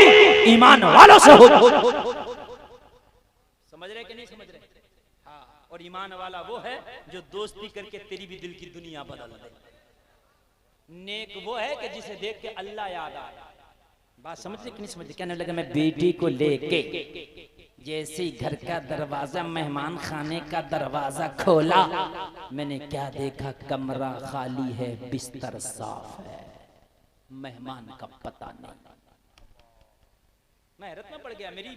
ईमान वालों से होगी। समझ रहे कि नहीं समझ रहे? और ईमान वाला वो है जो दोस्ती करके तेरी भी दिल की दुनिया बदल दे। नेक वो है कि जिसे देख के अल्लाह याद आए। बात समझ रहे कि नहीं समझ रहे? कहने लगा मैं बेटी को लेके जैसे ही घर का दरवाजा, मेहमान खाने का दरवाजा खोला, मैंने क्या देखा? कमरा खाली है, बिस्तर साफ है, मेहमान का पता नहीं। मैं हैरत में पड़ गया। मेरी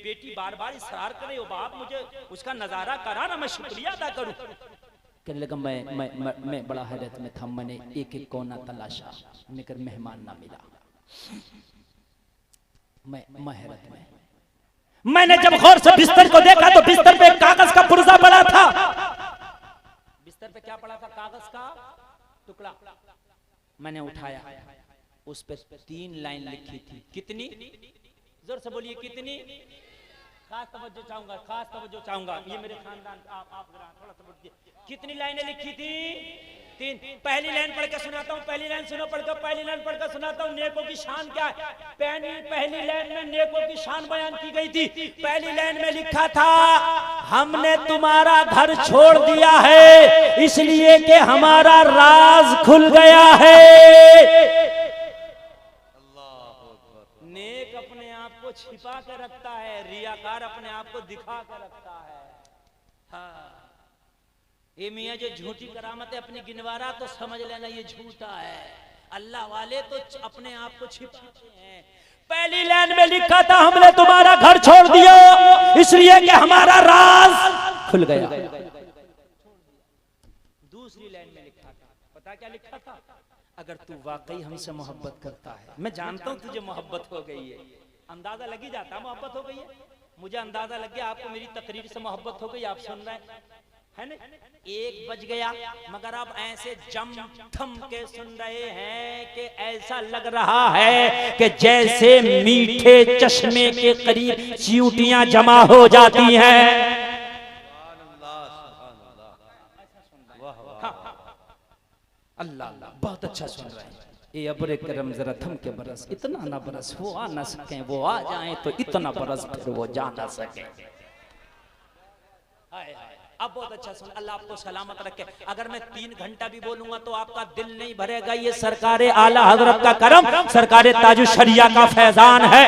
बेटी बार बार इसरार करे, ओ बाप मुझे उसका नजारा करा ना, मैं शुक्रिया अदा करूं। कहने लगा मैं बड़ा हैरत में था। मैंने एक एक कोना तलाशा मगर मेहमान ना मिला। मैं हैरत में। मैंने जब गौर से बिस्तर को देखा तो बिस्तर पे एक कागज का पुर्जा पड़ा था। बिस्तर पे क्या पड़ा था? कागज का टुकड़ा। मैंने उठाया, उस पे 3 लाइन लिखी थी। कितनी? जोर से बोलिए कितनी? खास तवज्जो चाहूंगा, खास तवज्जो चाहूंगा। ये मेरे खानदान आप थोड़ा सा बोलिए। कितनी लाइनें लिखी थी? 3। पहली लाइन पढ़ के सुनाता हूँ, पहली लाइन सुनो, पढ़कर पहली लाइन पढ़कर सुनाता हूँ। नेकों की शान क्या है? पहली लाइन में नेकों की शान बयान की गई थी। पहली लाइन में लिखा था, हमने तुम्हारा घर छोड़ दिया है इसलिए कि हमारा राज खुल गया है। नेक अपने आप को छिपा कर रखता है, रियाकार अपने आप को दिखा कर रखता है। हाँ, ये मियाँ जो झूठी करामतें अपनी गिनवारा तो समझ लेना ये झूठा है। अल्लाह वाले तो अपने आप को छिपाते हैं। पहली लाइन में लिखा था हमने तुम्हारा घर छोड़ दिया इसलिए कि हमारा राज खुल गया। दूसरी लाइन में लिखा था, पता क्या लिखा था? अगर तू वाकई हमसे मोहब्बत करता है, मैं जानता हूं तुझे मोहब्बत हो गई है, अंदाजा लग ही जाता मोहब्बत हो गई है। मुझे अंदाजा लग गया आपको मेरी तकरीर से मोहब्बत हो गई, आप सुन रहे हैं। है ना? 1 बज गया, मगर अब ऐसे जम थम के सुन रहे हैं कि ऐसा लग रहा है कि जैसे मीठे चश्मे के करीब चींटियां जमा हो जाती हैं। अल्लाह अल्लाह, बहुत अच्छा सुन रहे हैं। ये अब्रे करम जरा थम के बरस, इतना ना बरस वो आ ना सके, वो आ जाए तो इतना बरस फिर वो जा ना सके। अब बहुत अच्छा सुन, अल्लाह आपको सलामत रखे। अगर मैं 3 घंटा भी बोलूंगा तो आपका दिल नहीं भरेगा। ये सरकारे आला हजरत का करम, सरकारे ताजुल शरिया का फैजान है।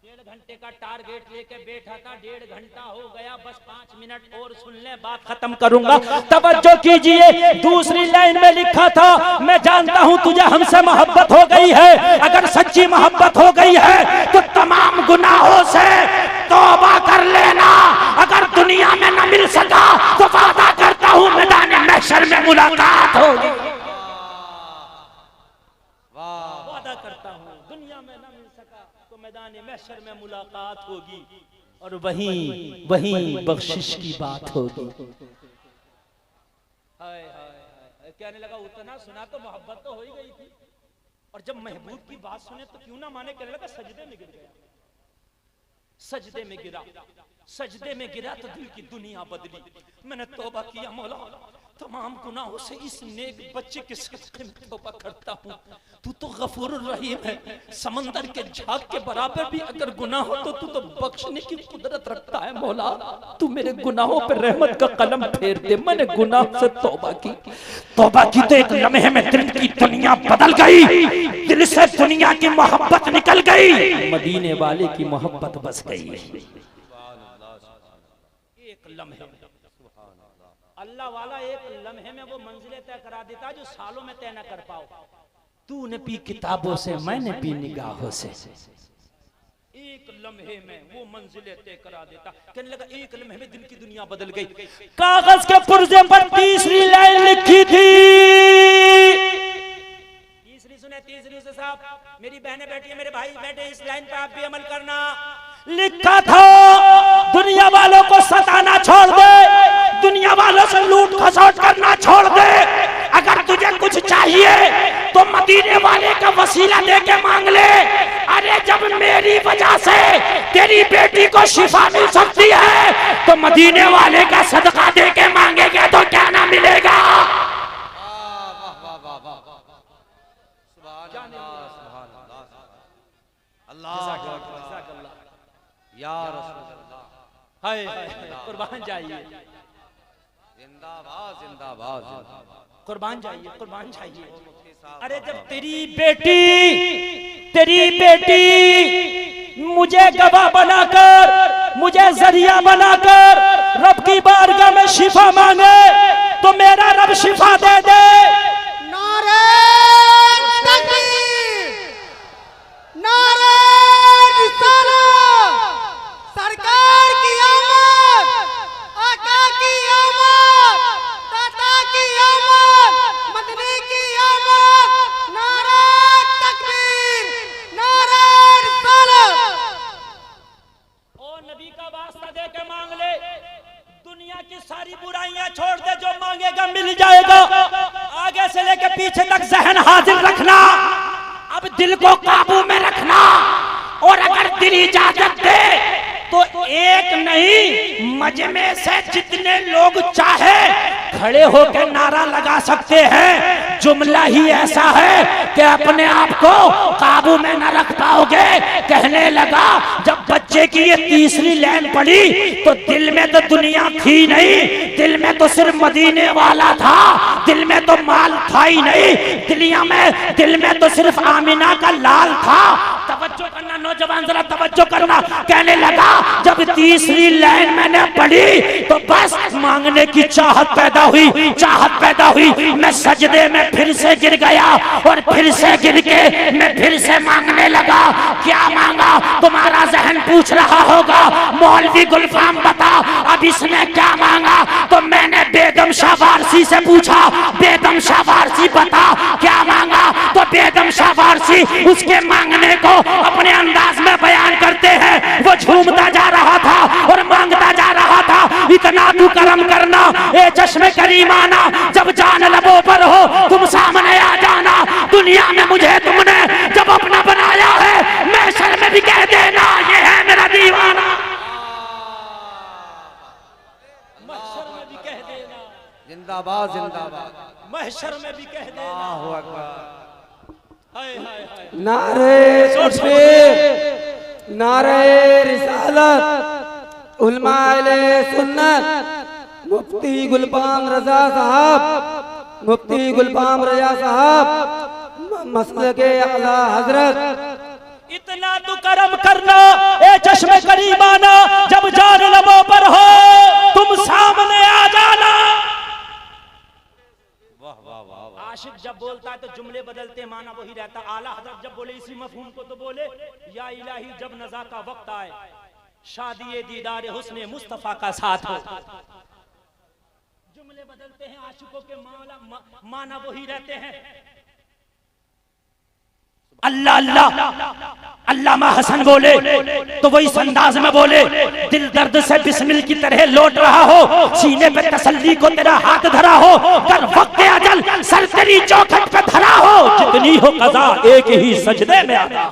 1.5 घंटे का टारगेट लेके बैठा था, 1.5 घंटा हो गया, बस 5 मिनट और सुन ले, बात खत्म करूंगा। तवज्जो कीजिए, दूसरी लाइन में लिखा था, मैं जानता हूं तुझे हमसे मोहब्बत हो गई है। अगर सच्ची मोहब्बत हो गई है तो तमाम गुनाहों से तौबा कर लेना। अगर दुनिया में न मिल सका तो वादा करता हूं मैदान महशर में मुलाकात होगी। वादा करता हूं दुनिया में न मिल सका तो मैदान महशर में मुलाकात होगी, और वहीं बख्शिश की बात होगी। हाय हाय, कहने लगा उतना सुना तो मोहब्बत तो हो ही गई थी, और जब महबूब की बात सुने तो क्यों ना माने। कहने लगा सजदे में गिर गया, सजदे में गिरा, सजदे में गिरा तो दिल की दुनिया बदली। मैंने तौबा किया, मौला तमाम गुनाहों से इस नेक बच्चे के सदक़े में तौबा करता हूँ। तू तो गफूर रहीम है, समंदर के झाग के बराबर भी अगर गुनाह हो तो तू तो बख्शने की कुदरत रखता है। मौला तू मेरे गुनाहों पर रहमत का कलम फेर दे। मैंने गुनाह से तौबा की तो एक लम्हे में दिल की दुनिया बदल गई, दिल से दुनिया की मोहब्बत निकल गई, मदीने वाले की मोहब्बत बस गई। एक लम्हे में अल्लाह वाला एक लम्हे में वो मंजिलें तय करा देता जो सालों में तय न कर पाओ। तूने पी किताबों से, मैंने पी निगाहों से, एक लम्हे में वो मंजिलें तय करा देता। कहने लगा एक लम्हे में दिल की दुनिया बदल गई। कागज के पुर्जे पर तीसरी लाइन लिखी थी, तीसरी सुने, तीसरी से साहब, मेरी बहनें बैठी है, मेरे भाई बैठे, इस लाइन पर आप भी अमल करना। लिखा था दुनिया वालों को सताना छोड़ दे, दुनिया वालों से लूट खसोट करना छोड़ दे। अगर तुझे कुछ चाहिए तो मदीने वाले का वसीला दे के मांग ले। अरे जब मेरी वजह से तेरी बेटी को शिफा मिल सकती है तो मदीने वाले का सदका दे के मांगेगे तो क्या ना मिलेगा। हाय कुर्बान जाइए, जिंदाबाद जिंदाबाद, कुर्बान जाइए, कुर्बान जाइए। अरे जब तेरी बेटी मुझे गवाह बनाकर, मुझे जरिया बनाकर रब की बारगाह में शिफा मांगे तो मेरा रब शिफा दे दे। नारे तकबीर, नारे रिसालत, सरकार की आमद, आका की आमद, दाता की आमद, मदनी की आमद, नारे तकबीर, नारे रिसालत। ओ नबी का वास्ता दे के मांग ले, दुनिया की सारी बुराइयां छोड़ दे, जो मांगेगा मिल जाएगा। आगे से लेकर पीछे तक जहन हाजिर रखना, अब दिल को काबू में रखना, और अगर दिल इजाजत दे तो एक नहीं मजमे से जितने लोग चाहे खड़े होकर नारा लगा सकते हैं। जुमला ही ऐसा है कि अपने आप को काबू में न रख पाओगे। कहने लगा जब बच्चे की ये तीसरी लाइन पड़ी तो दिल में तो दुनिया थी नहीं, दिल में तो सिर्फ मदीने वाला था, दिल में तो माल था ही नहीं, दिल में तो सिर्फ आमिना का लाल था। तवज्जो करना नौजवान, जरा तवज्जो करना। कहने लगा जब तीसरी लाइन मैंने पढ़ी तो बस मांगने की चाहत पैदा हुई, चाहत पैदा हुई। मैं सजदे में फिर से गिर गया और फिर से गिर के मैं फिर से मांगने लगा। क्या मांगा? तुम्हारा जहन पूछ रहा होगा मौलवी गुलफाम बता अब इसने क्या मांगा? तो मैंने बेगम शाह वारसी से पूछा, बेगम शाह वारसी बता क्या मांगा? तो बेगम शाह वारसी उसके मांगने को अपने अंदाज में बयान करते हैं। वो झूमता जा रहा था और मांगता जा रहा था। इतना दुख करीमाना, जब जान लबों पर हो तुम सामने आ जाना। दुनिया में मुझे तुमने जब अपना बनाया है, महशर में भी कह देना ये है मेरा दीवाना। महशर में भी कह देना, जिंदाबाद जिंदाबाद, महशर में भी कह देना। अल्लाहु अकबर। हाय हाय हाय। नारे तकबीर, नारे रिसालत, उलमाए सुन्नत, मुफ्ती गुलफाम रजा साहब, मुफ्ती गुलफाम रजा साहब, मसलक के आला हजरत। इतना तो करम करना ए चश्मे करीमाना, जब जान लबों पर हो तुम सामने आ जाना। वाह वाह वाह वाह। आशिक जब बोलता है तो जुमले बदलते, माना वही रहता। आला हजरत जब बोले इसी मफहूम को तो बोले, या इलाही जब नज़ा का वक्त आए, शादी दीदार हुस्ने मुस्तफा का साथ हो। जुमले बदलते हैं, आशिकों के माना वही रहते हैं। अल्लाह अल्लाह अल्लामा हसन बोले तो वही अंदाज में बोले, दिल दर्द से बिस्मिल की तरह लौट रहा हो, सीने पे तसल्ली को तेरा हाथ धरा हो, कर वक्त अजल सर तेरी चौखट पे धरा हो, जितनी हो कज़ा एक ही सजदे में आता।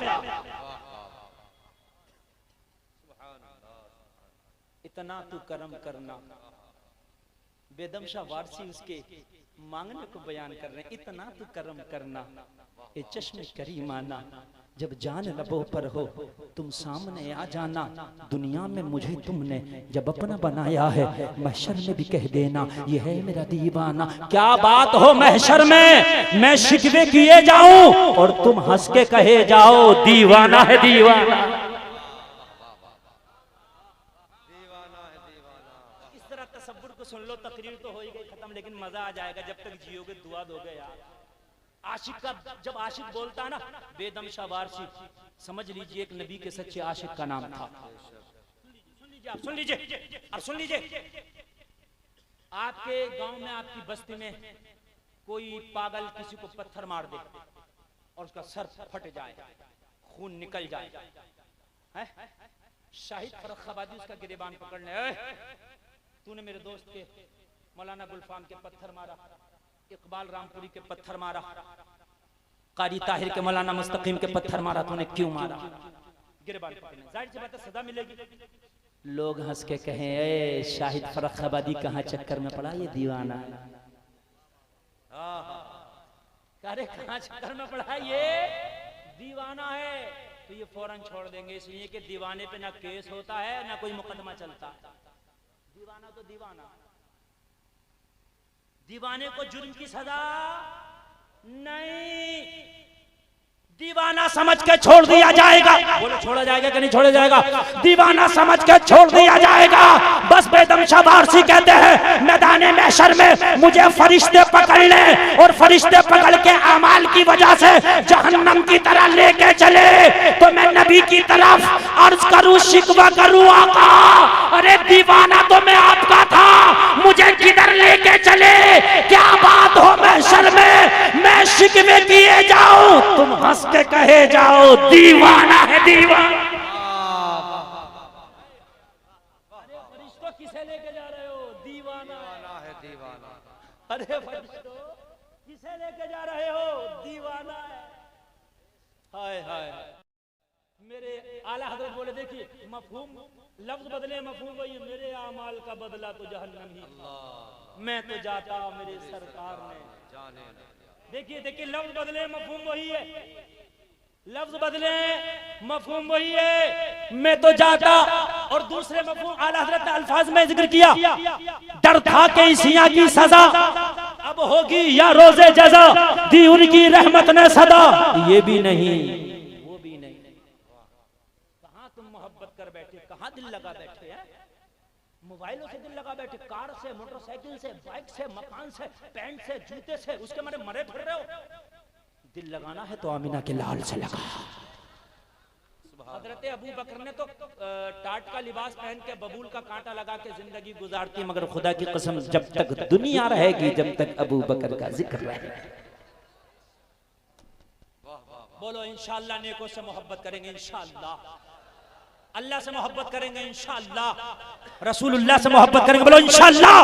इतना तू करम करना, बेदम शाह वारसी उसके मांगने को बयान कर रहे हैं। इतना तू करम करना ए चश्मे करीमाना, जब जान लबों पर हो तुम सामने आ जाना। दुनिया में मुझे तुमने जब अपना बनाया है, महशर में भी कह देना ये है मेरा दीवाना। क्या बात हो महशर में मैं शिकवे किए जाऊं और तुम हंस के कहे जाओ दीवाना है दीवाना। इस तरह तसव्वुर को सुन लो, तकरीर तो हो ही गई खत्म, लेकिन मजा आ जाएगा जब तक जियोगे, दुआ दोगे यार। आशिक का जब आशिक बोलता ना, बेदम शाह वारसी, समझ लीजिए एक नबी के सच्चे आशिक का नाम था। सुन लीजिए आपके गांव में, आपकी बस्ती में कोई पागल किसी को पत्थर मार दे और उसका सर फट जाए, खून निकल जाए, है? शाहिद फर्रुखाबादी उसका गिरेबान पकड़ने, तूने मेरे दोस्त के मौलाना गुलफाम के पत्थर मारा, इकबाल रामपुरी के पत्थर मारा, कारी ताहिर के मौलाना मुस्तकीम के पत्थर मारा, तूने क्यों मारा? गिरबान पकड़ने, जाहिर सी बात है सजा मिलेगी। लोग हंस के कहें ए शाहिद फर्रुखाबादी कहाँ चक्कर में पड़ा, ये दीवाना है। अरे कहाँ चक्कर में पड़ा, ये दीवाना है। तो ये फौरन छोड़ देंगे, इसलिए कि दीवाने पे ना केस होता है ना कोई मुकदमा चलता। दीवाना तो दीवाना, दीवाने को जुर्म की सजा नहीं, दीवाना समझ के छोड़ दिया जाएगा। बोलो छोड़ा जाएगा कि नहीं छोड़ा जाएगा? दीवाना समझ के छोड़ दिया जाएगा। बस बेदम शाह वारसी कहते हैं मैदान महशर में मुझे फरिश्ते पकड़ ले और फरिश्ते पकड़ के अमाल की वजह से जहन्नम की तरह लेके चले तो मैं नबी की तरफ अर्ज करूं, शिकवा करूं, आका अरे दीवाना तो मैं आपका था, मुझे किधर लेके चले? क्या बात हो महशर में मैं शिकवे किए जाऊं, तुम हंस के कहे जाओ दीवाना है दीवाना। अरे फरिश्तों किसे लेके जा रहे हो? दीवाना है दीवाना। अरे फरिश्तों किसे लेके जा रहे हो? दीवाना है। हाय हाय मेरे आला हजरत बोले देखिए मफहूम लफ्ज बदले, मफहूम वही, मेरे आमाल का बदला तो जहन्नम ही, मैं तो जाता मेरे सरकार ने। देखिए देखिए लफ्ज बदले मफहूम वही है, लफ्ज बदले मफहूम वही है, मैं तो जाता। और दूसरे मफहूम आला हज़रत ने अल्फाज में जिक्र किया, डर था कि इसियां की सजा अब होगी या रोजे जजा, दी उनकी रहमत ने सदा, ये भी नहीं वो भी नहीं। कहां तुम मोहब्बत कर बैठे, कहां दिल लगा बैठे हैं? मोबाइलों से दिल लगा बैठे, कार से, मोटरसाइकिल से, बाइक से, मकान से, पैंट से, जूते से, उसके मारे मरे फिर रहे हो। दिल लगाना है तो आमिना के लाल से लगा। हजरत अबू बकर ने तो टाट का लिबास पहन के बबूल का कांटा लगा के जिंदगी गुजारती, मगर खुदा की कसम जब तक दुनिया रहेगी, जब तक अबू बकर का जिक्र रहेगा। बोलो इंशाअल्लाह नेकों से मोहब्बत करेंगे, इंशाअल्लाह अल्लाह से मोहब्बत करेंगे, इंशाअल्लाह रसूलुल्लाह से मोहब्बत करेंगे, बोलो इंशाअल्लाह।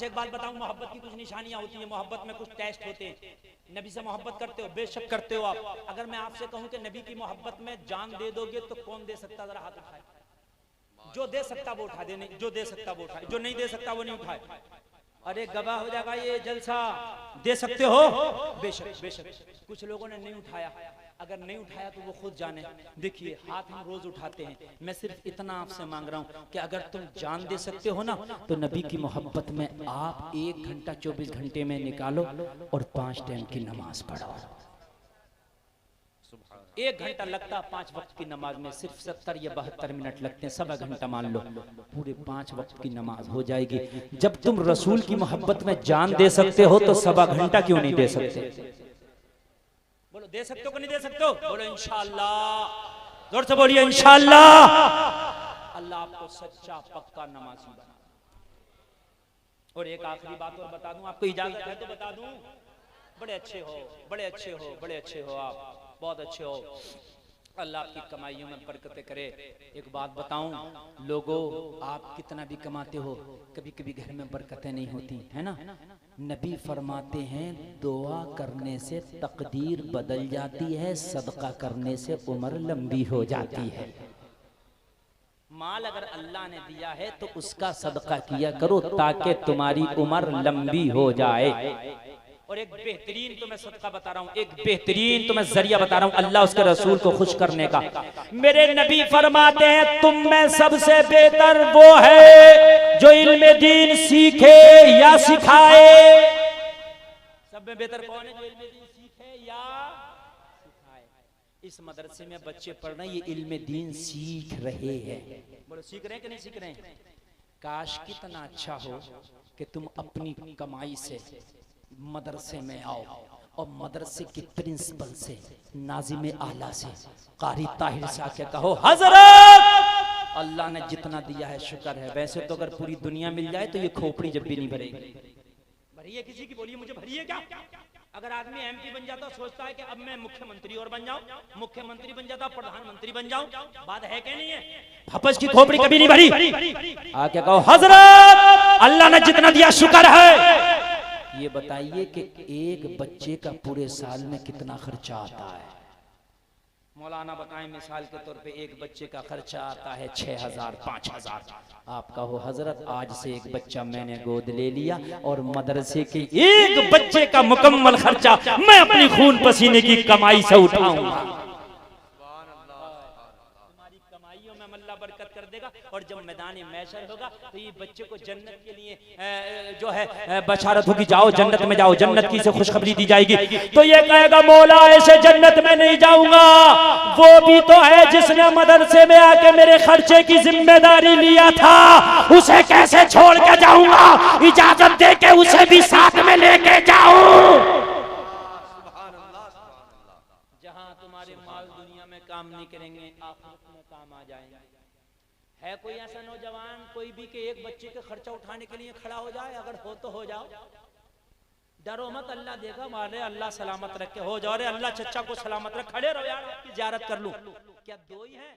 अच्छा एक बात बताऊं, मोहब्बत की कुछ निशानियां होती हैं, मोहब्बत में कुछ टेस्ट होते हैं। नबी से मोहब्बत करते हो, बेशक करते हो आप। अगर मैं आपसे कहूं कि नबी की मोहब्बत में जान दे दोगे तो कौन दे सकता, जरा हाथ उठाए। जो दे सकता वो उठा दे, नहीं जो दे सकता वो उठाए, जो नहीं दे सकता वो नहीं उठाए। अरे गवाह हो जाएगा ये जलसा। दे सकते हो? बेशक बेशक। कुछ लोगों ने नहीं उठाया, अगर नहीं उठाया तो वो खुद जाने। देखिए हाथ हम रोज उठाते हैं, मैं सिर्फ इतना आपसे मांग रहा हूं कि अगर तुम जान दे सकते हो ना तो नबी की मोहब्बत में आप 1 घंटा 24 घंटे में निकालो और 5 टाइम की नमाज पढ़ो। 1 घंटा लगता 5 वक्त की नमाज में, सिर्फ 70 या 72 मिनट लगते हैं, सवा घंटा मान लो, पूरे 5 वक्त की नमाज हो जाएगी। जब तुम रसूल की मोहब्बत में जान दे सकते हो तो सवा घंटा क्यों नहीं दे सकते? बोलो दे सकते हो कि नहीं दे सकते हो? बोलो इंशाअल्लाह, जोर से बोलिए इंशाअल्लाह। अल्लाह आपको सच्चा पक्का नमाजी बना। और एक आखिरी बात और बता दूं, आपको इजाजत है तो बता दूं। बड़े अच्छे हो, बड़े अच्छे हो, बड़े अच्छे हो, आप बहुत अच्छे हो, अल्लाह आपकी कमाइयों में बरकतें करे। एक बात बताऊं लोगों, आप कितना भी कमाते हो कभी कभी घर में बरकतें नहीं होती है ना। नबी फरमाते हैं दुआ करने से तकदीर बदल जाती है, सदका करने से उम्र लंबी हो जाती है। माल अगर अल्लाह ने दिया है तो उसका सदका किया करो ताकि तुम्हारी उम्र लंबी हो जाए। और एक बेहतरीन तो मैं सदका बता रहा हूँ, एक बेहतरीन तो मैं जरिया बता रहा हूँ अल्लाह उसके रसूल को खुश करने का। मेरे नबी फरमाते हैं तुम में सबसे बेहतर वो है जो इल्म दीन सीखे या सिखाए। सब में बेहतर कौन है? जो इल्म दीन सीखे या सिखाए। इस मदरसे में बच्चे पढ़ रहे हैं, ये इल्म दीन सीख रहे हैं। बोलो सीख रहे हैं कि नहीं सीख रहे हैं? काश कितना अच्छा हो कि तुम अपनी कमाई से मदरसे में आओ और मदरसे के प्रिंसिपल से, नाजिम आला से, कारी ताहिर से आके कहो हजरत अल्लाह ने जितना दिया है शुक्र है। वैसे तो अगर पूरी दुनिया मिल जाए तो ये खोपड़ी जब भी नहीं भरेगी। भरी है किसी की? बोलिए मुझे भरी है क्या? अगर आदमी एमपी बन जाता सोचता है कि अब मैं मुख्यमंत्री और बन जाऊं, मुख्यमंत्री बन जाता प्रधानमंत्री बन जाऊं, बात है कि नहीं है? हपस की खोपड़ी कभी नहीं भरी। आके कहो हजरत अल्लाह ने जितना दिया शुक्र है। ये बताइए कि एक बच्चे का पूरे साल में कितना खर्चा आता है? मौलाना बताएं मिसाल के तौर पे एक बच्चे का खर्चा आता है 6000 5000। आप कहो हजरत आज से एक बच्चा मैंने गोद ले लिया और मदरसे के एक बच्चे का मुकम्मल खर्चा मैं अपनी खून पसीने की कमाई से उठाऊंगा। अल्लाह बरकत कर देगा। और जब मैदान मैशर होगा तो ये बच्चे को जन्नत के लिए जो है बशारत होगी, जाओ जन्नत में जाओ, जन्नत की से खुशखबरी दी जाएगी। तो ये कहेगा मौला ऐसे जन्नत में नहीं जाऊंगा, वो भी तो है जिसने मदरसे में आके मेरे खर्चे की जिम्मेदारी लिया था, उसे कैसे छोड़ के जाऊंगा? इजाजत दे के उसे भी साथ में लेके जाऊं। जहां तुम्हारे माल दुनिया में काम नहीं करेंगे आखिरत में काम आ जाएंगे। है कोई ऐसा नौजवान कोई भी कि एक बच्चे का खर्चा उठाने के लिए खड़ा हो जाए? अगर हो तो हो जाओ, डरो मत, अल्लाह देगा। मारे अल्लाह सलामत रखे, हो जाओ रे अल्लाह चचा को सलामत रख, खड़े रहो यार आपकी ज़ियारत कर लूं। क्या दो ही हैं?